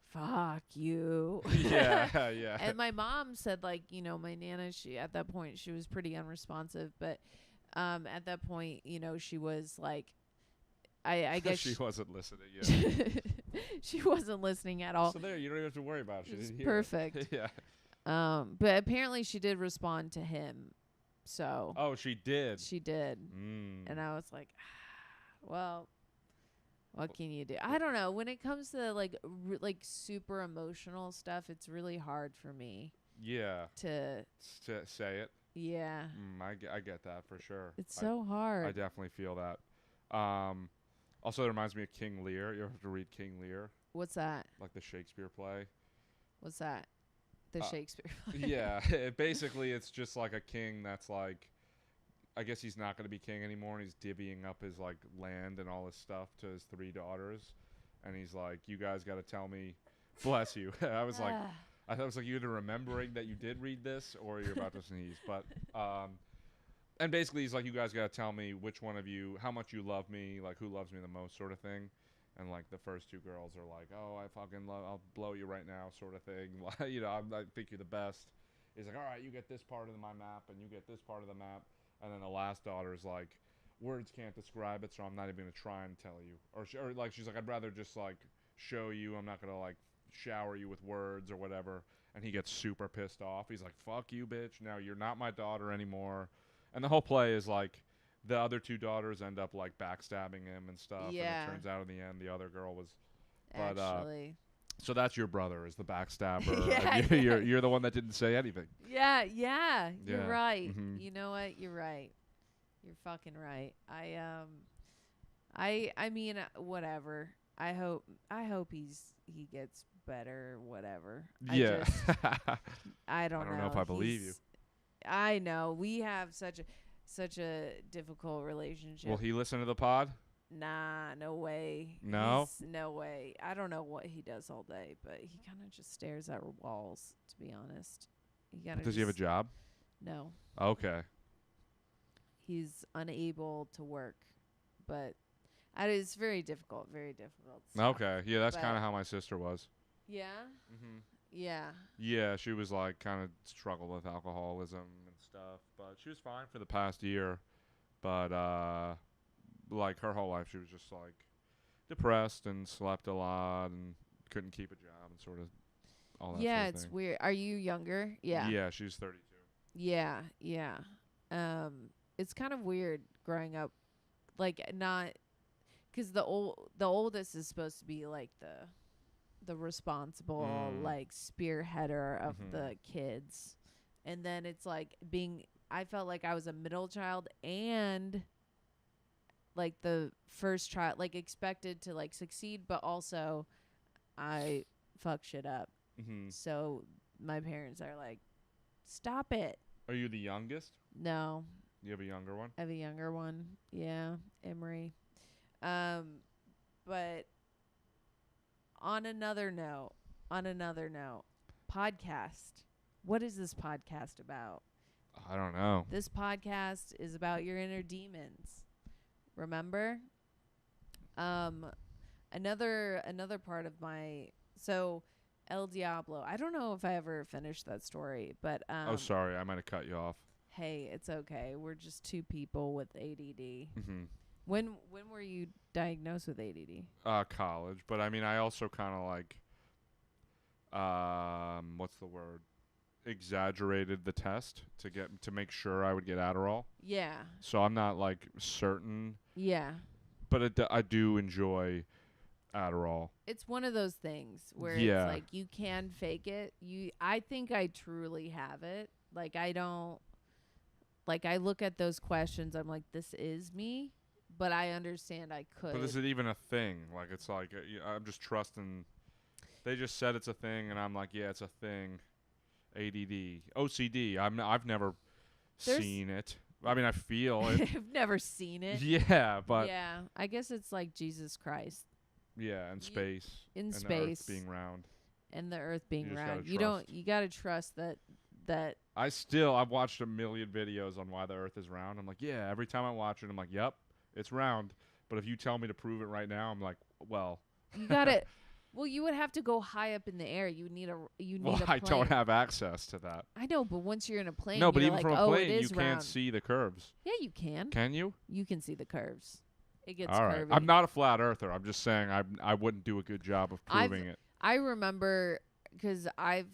fuck you. Yeah, yeah. And my mom said, like, you know, my Nana, she at that point, she was pretty unresponsive, but at that point, you know, she was like, I guess she wasn't listening. Yeah. She wasn't listening at all. So there, you don't even have to worry about it. She didn't hear perfect. It. Yeah. But apparently she did respond to him. So. Oh, she did. She did. And I was like, well, what can you do? I don't know. When it comes to like super emotional stuff, it's really hard for me. Yeah. To say it. Yeah. I get that for sure. It's so hard. I definitely feel that. Also, it reminds me of King Lear. You have to read King Lear. What's that? Like the Shakespeare play. What's that? The Shakespeare play. Yeah. Basically, it's just like a king that's like, I guess he's not going to be king anymore, and he's divvying up his like land and all his stuff to his 3 daughters, and he's like, you guys got to tell me, bless you. I was like, I thought it was like you either remembering that you did read this or you're about to sneeze, but and basically he's like, you guys got to tell me which one of you, how much you love me, like who loves me the most, sort of thing. And like the first 2 girls are like, oh, I fucking love, I'll blow you right now, sort of thing. You know, I think you're the best. He's like, all right, you get this part of my map, and you get this part of the map. And then the last daughter's like, words can't describe it, so I'm not even going to try and tell you. Or like, she's like, I'd rather just like show you. I'm not going to like shower you with words or whatever. And he gets super pissed off. He's like, fuck you, bitch. Now you're not my daughter anymore. And the whole play is like, the other 2 daughters end up like backstabbing him and stuff. Yeah. And it turns out in the end, the other girl was. But, actually. So that's your brother, is the backstabber. Yeah, you're the one that didn't say anything. Yeah. You're right. Mm-hmm. You know what? You're right. You're fucking right. I mean, whatever. I hope he gets better, whatever. Yeah. I don't know. I don't know if I believe you. I know we have such a difficult relationship. Will he listen to the pod? Nah, no way. No? No way. I don't know what he does all day, but he kind of just stares at walls, to be honest. Does he have a job? No. Okay. He's unable to work, but it's very difficult, very difficult stuff. Okay. Yeah, that's kind of how my sister was. Yeah? Mm-hmm. Yeah. Yeah, she was like kind of struggled with alcoholism and stuff, but she was fine for the past year. But like her whole life, she was just like depressed and slept a lot and couldn't keep a job and sort of all that. Yeah, sort of it's thing. weird. Are you younger? Yeah. Yeah, she's 32. Yeah, yeah. It's kind of weird growing up, like not, because the oldest is supposed to be like the responsible like spearheader of the kids, and then it's like I felt like I was a middle child and like the first child, like expected to like succeed, but also I fuck shit up. So my parents are like, stop it. Are you the youngest? No. You have a younger one? I have a younger one. Yeah, Emery. But on another note, podcast. What is this podcast about? I don't know. This podcast is about your inner demons. Remember? Another part of so Elle Diablo. I don't know if I ever finished that story, but oh, sorry, I might have cut you off. Hey, it's okay. We're just two people with ADD. Mm-hmm. When were you diagnosed with ADD? College, but I mean, I also kind of like, what's the word? Exaggerated the test to make sure I would get Adderall. Yeah. So I'm not like certain. Yeah. But I do enjoy Adderall. It's one of those things where it's like you can fake it. I think I truly have it. Like I don't. Like I look at those questions, I'm like, this is me, but I understand I could. But is it even a thing? Like it's like I'm just trusting. They just said it's a thing, and I'm like, yeah, it's a thing. ADD, OCD. I've never seen it. I mean, I feel it. I've never seen it. Yeah, but yeah, I guess it's like Jesus Christ. Yeah, and space. In space, the Earth being round. And the Earth being round. You gotta trust that. I've watched a million videos on why the Earth is round. I'm like, yeah. Every time I watch it, I'm like, yep, it's round. But if you tell me to prove it right now, I'm like, well. You gotta. Well, you would have to go high up in the air. You need a plane. I don't have access to that. I know, but once you're in a plane, no, but even like, from a plane, you round. can't see the curves. Yeah, you can. Can you? You can see the curves. It gets all right. curvy. I'm not a flat earther. I'm just saying I wouldn't do a good job of proving it. I remember because I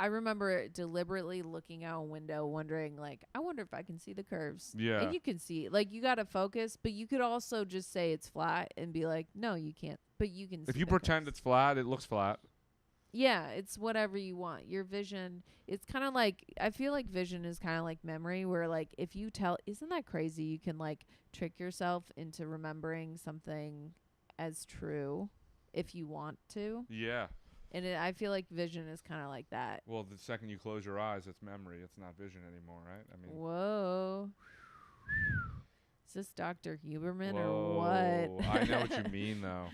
remember deliberately looking out a window, wondering, like, I wonder if I can see the curves. Yeah. And you can see, like, you got to focus, but you could also just say it's flat and be like, no, you can't. But you can see if you the pretend curves. it's flat, it looks flat. Yeah, it's whatever you want. Your vision, it's kind of like, I feel like vision is kind of like memory, where, like, if you isn't that crazy? You can, like, trick yourself into remembering something as true if you want to. Yeah. And I feel like vision is kind of like that. Well, the second you close your eyes, it's memory. It's not vision anymore, right? I mean. Whoa. Is this Dr. Huberman Whoa. or what? I know what you mean, though.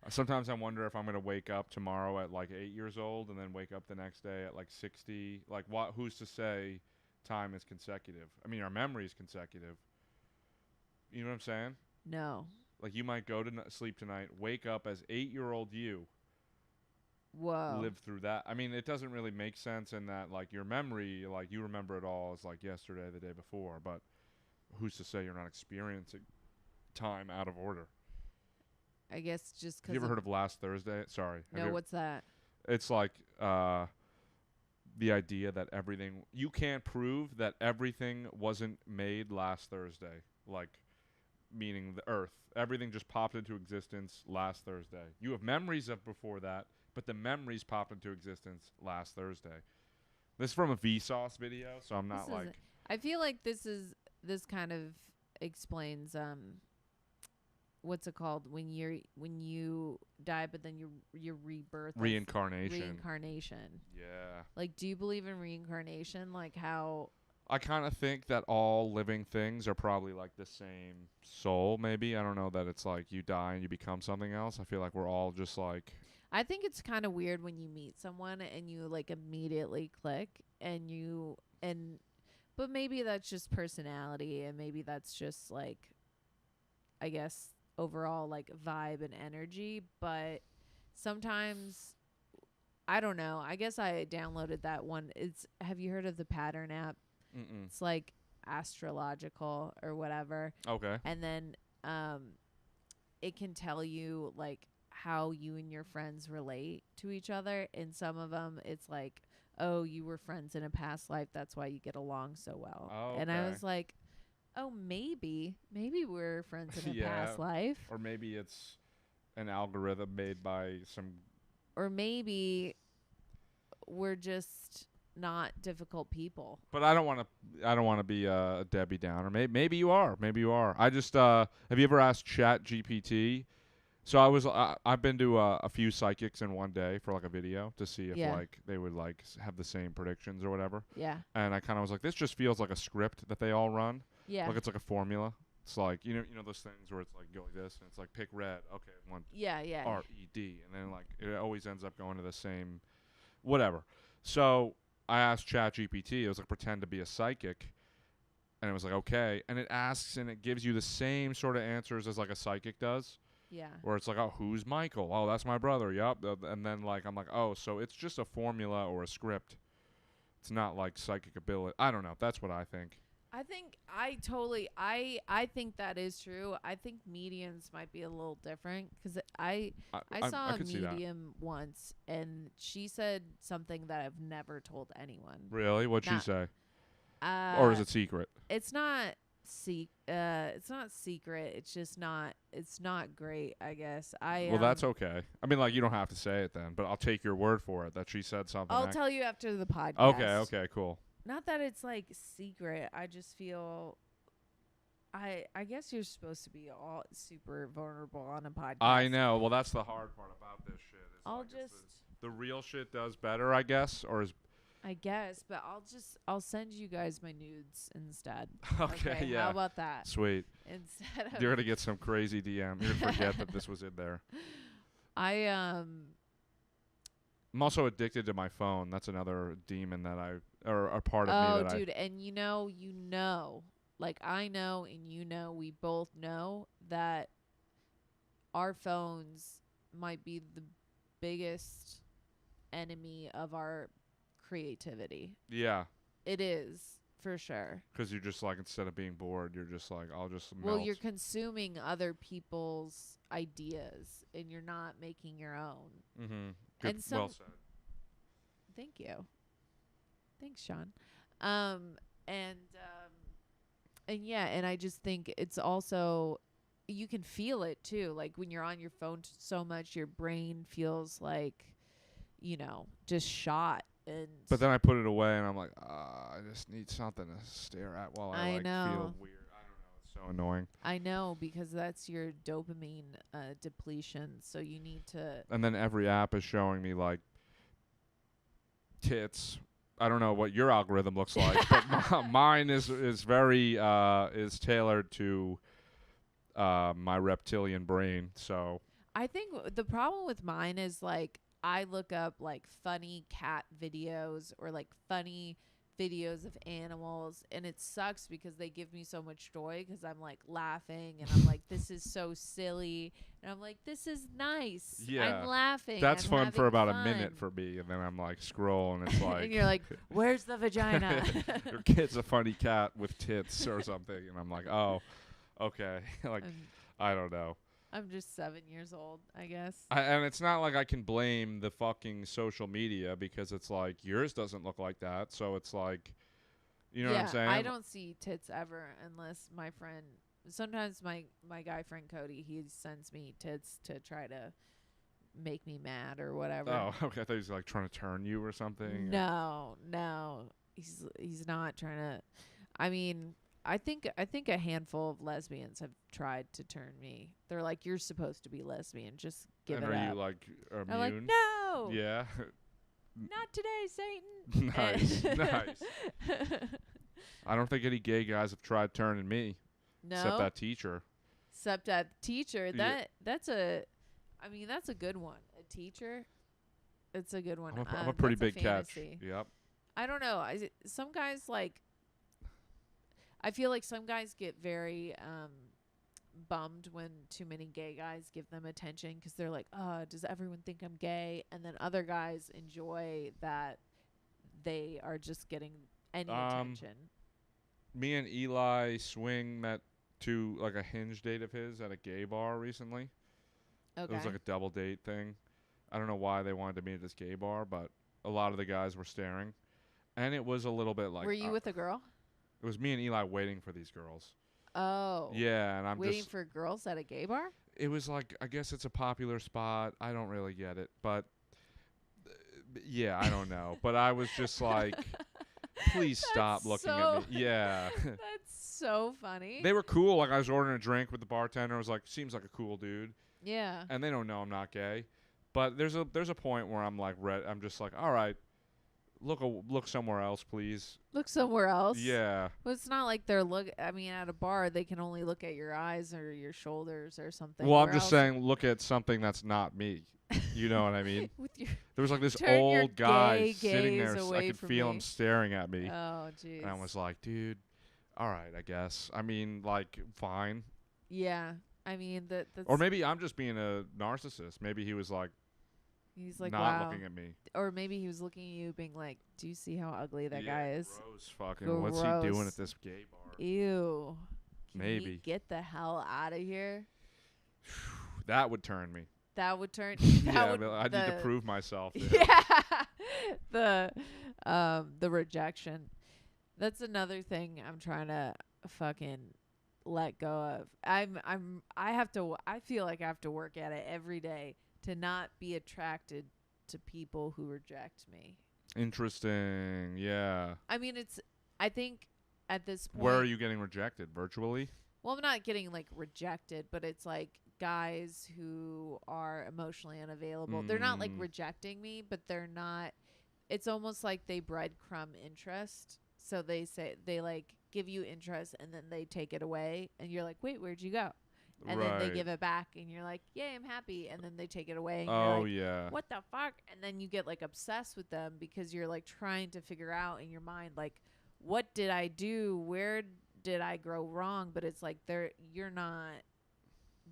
Sometimes I wonder if I'm going to wake up tomorrow at like 8 years old and then wake up the next day at like 60. Like, who's to say time is consecutive? I mean, our memory is consecutive. You know what I'm saying? No. Like, you might go to sleep tonight, wake up as 8-year-old you. Whoa. Live through that. I mean, it doesn't really make sense in that, like, your memory, like, you remember it all as, like, yesterday, the day before. But who's to say you're not experiencing time out of order? I guess just because. You ever heard of Last Thursday? Sorry. No, what's that? It's like the idea that everything. You can't prove that everything wasn't made last Thursday. Like, meaning the Earth. Everything just popped into existence last Thursday. You have memories of before that, but the memories popped into existence last Thursday. This is from a Vsauce video, so I'm not like. I feel like this kind of explains what's it called when you die, but then you're rebirth. Reincarnation. Reincarnation. Yeah. Like, do you believe in reincarnation? Like how? I kind of think that all living things are probably like the same soul, maybe. I don't know that it's like you die and you become something else. I feel like we're all just like... I think it's kind of weird when you meet someone and you like immediately click but maybe that's just personality, and maybe that's just like, I guess, overall like vibe and energy. But sometimes, I don't know. I guess I downloaded that one. Have you heard of the Pattern app? Mm-mm. It's like astrological or whatever. Okay. And then it can tell you like how you and your friends relate to each other. And some of them, it's like, oh, you were friends in a past life, that's why you get along so well. Oh, and I was like, oh, maybe we're friends in a past life. Or maybe it's an algorithm made by some... Or maybe we're just not difficult people. But I don't want to be a Debbie Downer. Maybe you are. I just have you ever asked Chat GPT? So I've been to a few psychics in one day for like a video to see if like they would like have the same predictions or whatever. Yeah. And I kind of was like, this just feels like a script that they all run. Yeah. Like it's like a formula. It's like you know those things where it's like go like this and it's like pick red. Okay, one. Yeah. RED, and then like it always ends up going to the same, whatever. So I asked ChatGPT. It was like pretend to be a psychic, and it was like okay, and it asks and it gives you the same sort of answers as like a psychic does. Yeah. Where it's like, oh, who's Michael? Oh, that's my brother. Yup. And then like I'm like, oh, so it's just a formula or a script. It's not like psychic ability. I don't know. That's what I think. I think I think that is true. I think mediums might be a little different because I saw a medium once and she said something that I've never told anyone. Really? What'd she say? Or is it secret? It's not it's not secret. It's just not. It's not great, I guess. Well, that's okay. I mean, like you don't have to say it then, but I'll take your word for it that she said something. I'll tell you after the podcast. Okay, cool. Not that it's like secret. I just feel. I guess you're supposed to be all super vulnerable on a podcast. I know. Well, that's the hard part about this shit. I'll like just the real shit does better, I guess, or is. I guess, but I'll send you guys my nudes instead. Okay, yeah. How about that? Sweet. Instead of you're gonna get some crazy DM. You're gonna forget that this was in there. I'm also addicted to my phone. That's another demon that or a part of me that dude, and you know, like I know and we both know that our phones might be the biggest enemy of our creativity. Yeah. It is, for sure. Because you're just like, instead of being bored, you're just like, I'll just melt. Well, you're consuming other people's ideas and you're not making your own. Mm-hmm. Good, and well said. Thank you. Thanks, Sean. And yeah, and I just think it's also, you can feel it too. Like when you're on your phone so much, your brain feels like, just shot. But then I put it away and I'm like, I just need something to stare at while I feel weird. I don't know. It's so annoying. I know, because that's your dopamine depletion. So you need to. And then every app is showing me like tits. I don't know what your algorithm looks like, but mine is very is tailored to my reptilian brain. So I think the problem with mine is like, I look up like funny cat videos or like funny videos of animals, and it sucks because they give me so much joy because I'm like laughing and I'm like, this is so silly, and I'm like, this is nice. Yeah, I'm laughing. That's fun for about a minute for me, and then I'm like scroll and it's like and you're like, where's the vagina? Your kid's a funny cat with tits or something, and I'm like, oh, okay. Like I don't know. I'm just 7 years old, I guess. And it's not like I can blame the fucking social media because it's like yours doesn't look like that. So it's like, you know what I'm saying? I don't see tits ever unless my friend. Sometimes my guy friend Cody, he sends me tits to try to make me mad or whatever. Oh, okay. I thought he was like trying to turn you or something. No, he's not trying to. I mean, I think a handful of lesbians have tried to turn me. They're like, "You're supposed to be lesbian. Just give it up." And are you like immune? I'm like, "No." Yeah. Not today, Satan. Nice. I don't think any gay guys have tried turning me. No. Except that teacher. Except that teacher. Yeah. That's a good one. A teacher. It's a good one. I'm a pretty big catch. Yep. I don't know. Some guys I feel like some guys get very bummed when too many gay guys give them attention because they're like, "Oh, does everyone think I'm gay?" And then other guys enjoy that they are just getting any attention. Me and Eli Swing met to like a Hinge date of his at a gay bar recently. Okay. It was like a double date thing. I don't know why they wanted to meet at this gay bar, but a lot of the guys were staring. And it was a little bit like... Were you with a girl? It was me and Eli waiting for these girls. Oh. Yeah, and I'm waiting for girls at a gay bar? It was like, I guess it's a popular spot. I don't really get it. But, yeah, I don't know. But I was just like, please stop looking at me. Yeah. That's so funny. They were cool. Like, I was ordering a drink with the bartender. I was like, seems like a cool dude. Yeah. And they don't know I'm not gay. But there's a point where I'm like, I'm just like, all right, look somewhere else, please. Look somewhere else. Yeah. Well, it's not like they're at a bar they can only look at your eyes or your shoulders or something. Well, I'm just saying, look at something that's not me. You know what I mean? There was like this old guy sitting there. I could feel him staring at me. Oh, jeez. And I was like, dude, all right, I guess. I mean, like, fine. Yeah. I mean, that's... Or maybe I'm just being a narcissist. Maybe he was like, he's like, not wow. looking at me. Or maybe he was looking at you being like, do you see how ugly that guy is? Gross fucking. What's he doing at this gay bar? Ew. Maybe. Can you get the hell out of here? That would turn me. That would turn... I need to prove myself. Yeah. The rejection. That's another thing I'm trying to fucking let go of. I feel like I have to work at it every day to not be attracted to people who reject me. Interesting. Yeah. I mean, I think at this point... Where are you getting rejected? Virtually? Well, I'm not getting, like, rejected, but it's, like, guys who are emotionally unavailable. They're not, like, rejecting me, but they're not... It's almost like they breadcrumb interest. So they give you interest, and then they take it away, and you're like, wait, where'd you go? And then they give it back, and you're like, yay, I'm happy. And then they take it away, and you're like, yeah. What the fuck? And then you get, like, obsessed with them because you're, like, trying to figure out in your mind, like, what did I do? Where did I grow wrong? But it's like you're not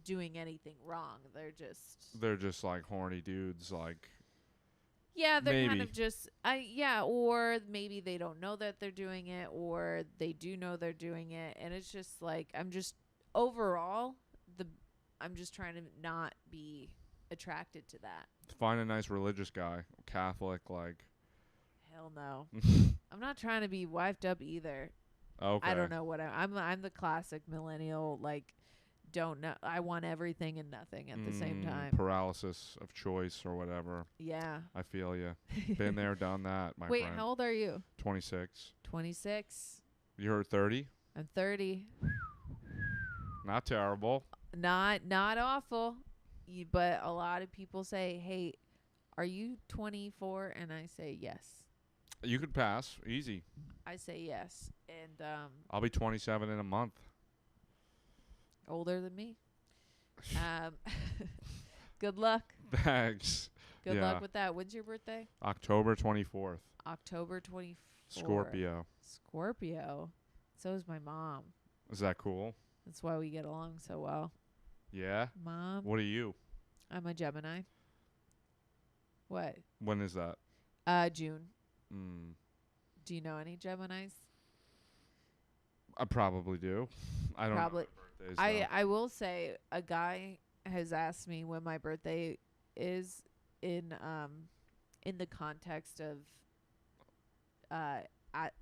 doing anything wrong. They're just like horny dudes, like... Yeah, they're kind of just... or maybe they don't know that they're doing it, or they do know they're doing it, and it's just, like, I'm just... Overall... I'm just trying to not be attracted to that. Find a nice religious guy, Catholic, like. Hell no. I'm not trying to be wifed up either. Okay. I don't know what I'm the classic millennial, like, don't know. I want everything and nothing at the same time. Paralysis of choice or whatever. Yeah. I feel you. Been there, done that, my friend. Wait, how old are you? 26. 26. You're 30? I'm 30. Not terrible. Not awful, but a lot of people say, "Hey, are you 24?" And I say yes. You could pass easy. I say yes, and I'll be 27 in a month. Older than me. Good luck. Thanks. Good luck with that. When's your birthday? October 24th. October 24th. Scorpio. So is my mom. Is that cool? That's why we get along so well. Yeah? Mom. What are you? I'm a Gemini. What? When is that? June. Do you know any Geminis? I probably do. I don't know my birthdays, I will say a guy has asked me when my birthday is in the context of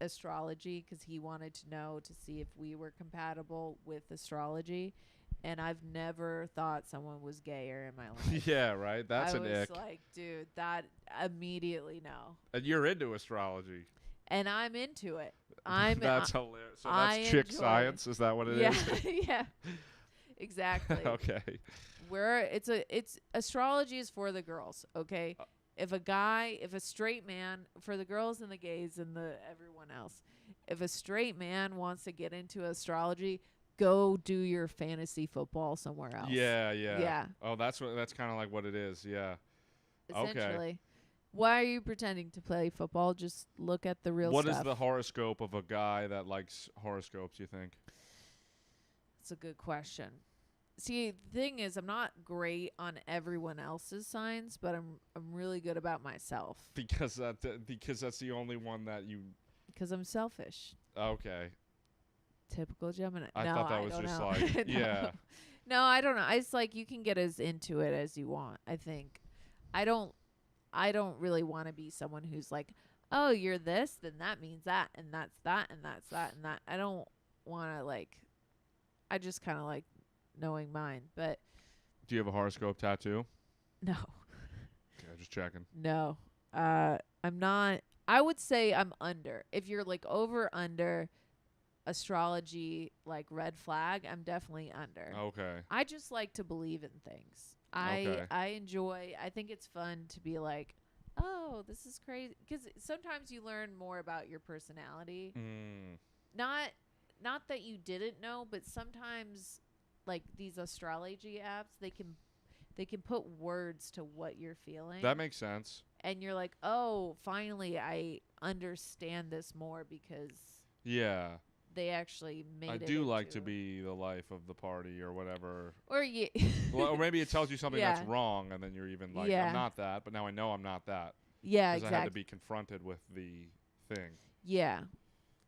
astrology, because he wanted to know to see if we were compatible with astrology, and I've never thought someone was gayer in my life. Yeah, right. That's an ick. I was like, dude, that immediately no. And you're into astrology. and I'm into it. I'm That's hilarious. So I that's chick enjoy science. Is that what it yeah, is? yeah, exactly. Okay. It's astrology is for the girls, okay? If a straight man, for the girls and the gays and the everyone else, if a straight man wants to get into astrology, go do your fantasy football somewhere else. Yeah. Yeah. Oh, that's kind of like what it is. Yeah. Essentially. Okay. Why are you pretending to play football? Just look at the real What stuff. is the horoscope of a guy that likes horoscopes, you think? That's a good question. See, the thing is, I'm not great on everyone else's signs, but I'm really good about myself. Because that's the only one that you. Because I'm selfish. Okay. Typical Gemini. I thought that was just know. like No. yeah. No, I don't know. It's like you can get as into it as you want. I think. I don't really want to be someone who's like, oh, you're this, then that means that, and that's that, and that's that, and that. I don't want to like. I just kind of like knowing mine, but. Do you have a horoscope tattoo? No. Yeah, just checking. No. I'm not. I would say I'm under. If you're like under astrology, like red flag, I'm definitely under. Okay. I just like to believe in things. I enjoy. I think it's fun to be like, oh, this is crazy, because sometimes you learn more about your personality. Not that you didn't know, but sometimes like these astrology apps, they can put words to what you're feeling. That makes sense. And you're like, oh, finally I understand this more, because yeah, they actually made it. I do like to be the life of the party or whatever. Or yeah. Well, or maybe it tells you something Yeah. that's wrong, and then you're even like, Yeah. I'm not that, but now I know I'm not that. Yeah, Because exactly. I had to be confronted with the thing. Yeah,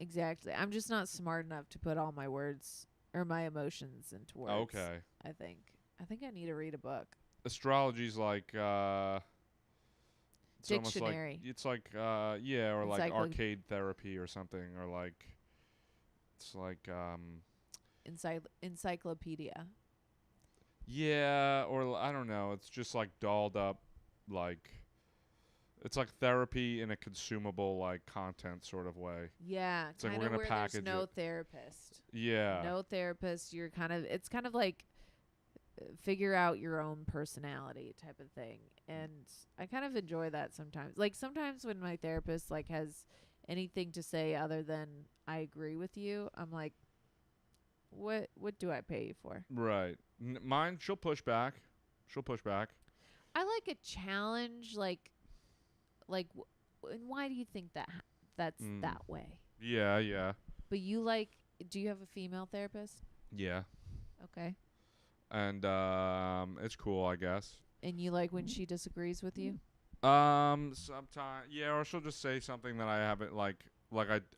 exactly. I'm just not smart enough to put all my words or my emotions into words. Okay. I think I need to read a book. Astrology's like it's Dictionary. It's like yeah, or like Encyclo- arcade therapy or something, or like it's like Encyclopedia. yeah, or I don't know. It's just like dolled up, like it's like therapy in a consumable like content sort of way. Yeah, It's like kind we're of gonna where package there's no it. therapist. Yeah. No therapist. It's kind of like figure out your own personality type of thing. And I kind of enjoy that sometimes. Like sometimes when my therapist like has anything to say other than I agree with you, I'm like, what do I pay you for? Right. Mine, she'll push back. I like a challenge, and why do you think that's that way? Yeah. But do you have a female therapist? Yeah. Okay. And it's cool, I guess. And you like when she disagrees with you? Sometimes, yeah, or she'll just say something that I haven't like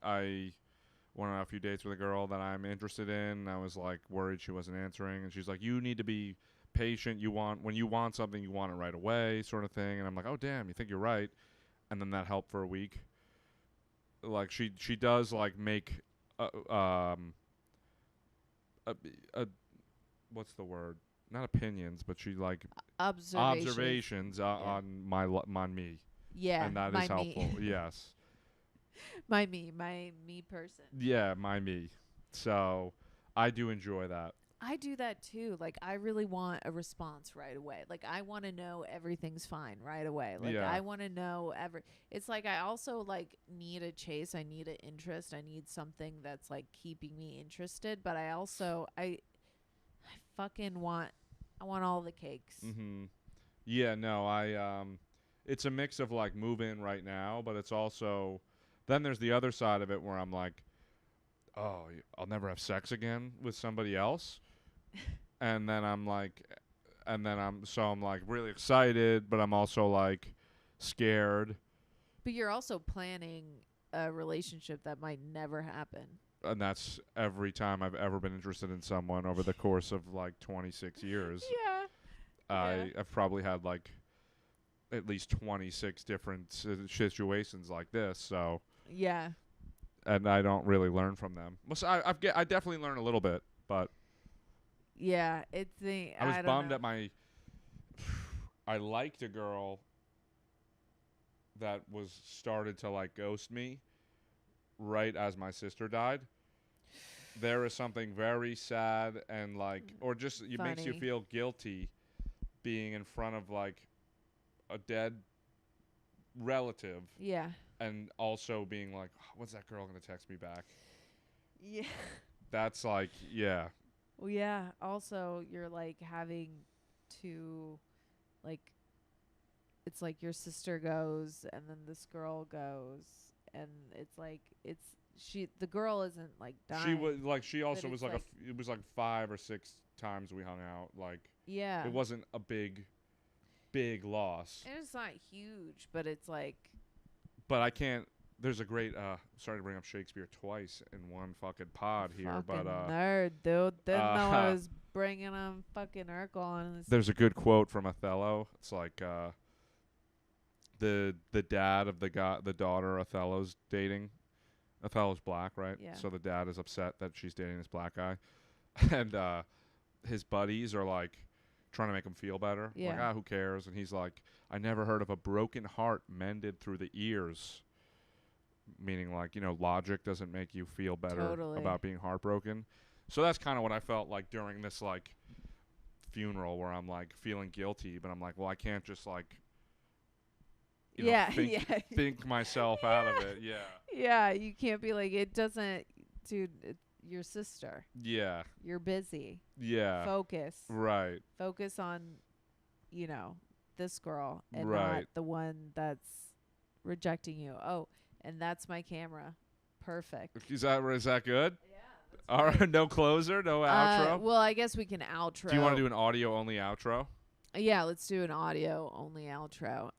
I went on a few dates with a girl that I'm interested in, and I was like worried she wasn't answering, and she's like, you need to be patient. When you want something, you want it right away, sort of thing. And I'm like, oh damn, you think you're right? And then that helped for a week. Like she does like make what's the word? Not opinions, but she like observations on me. Yeah, and that is helpful. Yes. my me person. Yeah, my me. So I do enjoy that. I do that too. Like I really want a response right away. Like I want to know everything's fine right away. Like Yeah. I want to know it's like I also like need a chase. I need an interest. I need something that's like keeping me interested. But I also I fucking want all the cakes. Mm-hmm. Yeah, no, it's a mix of like move in right now, but it's also then there's the other side of it where I'm like, oh, I'll never have sex again with somebody else. And then I'm like really excited, but I'm also like scared. But you're also planning a relationship that might never happen. And that's every time I've ever been interested in someone over the course of like 26 years. Yeah. I've probably had like at least 26 different situations like this. So yeah. And I don't really learn from them. Well, so I definitely learn a little bit, but yeah, I was bummed know. at my. I liked a girl that was started to like ghost me, right as my sister died. There is something very sad and like, or just it makes you feel guilty being in front of like a dead relative. Yeah. And also being like, oh, when's that girl gonna text me back? Yeah. That's like, yeah. Well, yeah. Also, you're like having to, like, it's like your sister goes and then this girl goes, and it's like the girl isn't like dying. She was like, she also was like it was like 5 or 6 times we hung out. Like, yeah, it wasn't a big loss. And it's not huge, but it's like. But I can't. There's a great. Sorry to bring up Shakespeare twice in one fucking pod here, but nerd, dude. Didn't know I was bringing on fucking Urkel on. There's a good quote from Othello. It's like the dad of the daughter Othello's dating. Othello's black, right? Yeah. So the dad is upset that she's dating this black guy, and his buddies are like trying to make him feel better. Yeah. Like, who cares? And he's like, I never heard of a broken heart mended through the ears. Meaning, like, logic doesn't make you feel better about being heartbroken. So that's kind of what I felt like during this, like, funeral where I'm, like, feeling guilty. But I'm like, well, I can't just, like, think myself out of it. Yeah. Yeah, you can't be like, it doesn't, dude, your sister. Yeah. You're busy. Yeah. Focus. Right. Focus on, this girl and not the one that's rejecting you. Oh, and that's my camera. Perfect. Is that good? Yeah. All right. No closer, no outro. Well, I guess we can outro. Do you want to do an audio only outro? Yeah, let's do an audio only outro.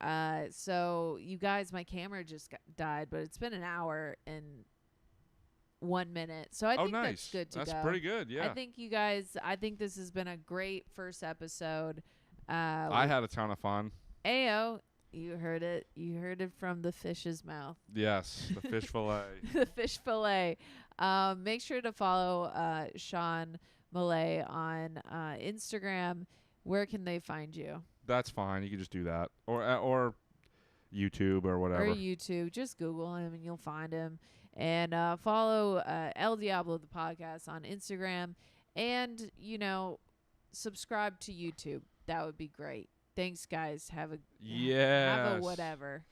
So you guys, my camera just died, but it's been an hour and 1 minute. So I think that's good to go. That's pretty good. Yeah. I think this has been a great first episode. I had a ton of fun. Ayo, you heard it. You heard it from the fish's mouth. Yes, the fish fillet. The fish fillet. Make sure to follow Sean Millea on Instagram. Where can they find you? That's fine. You can just do that, or YouTube or whatever. Or YouTube. Just Google him and you'll find him. And follow Elle Diablo The Podcast on Instagram, and subscribe to YouTube. That would be great. Thanks, guys. Have a whatever.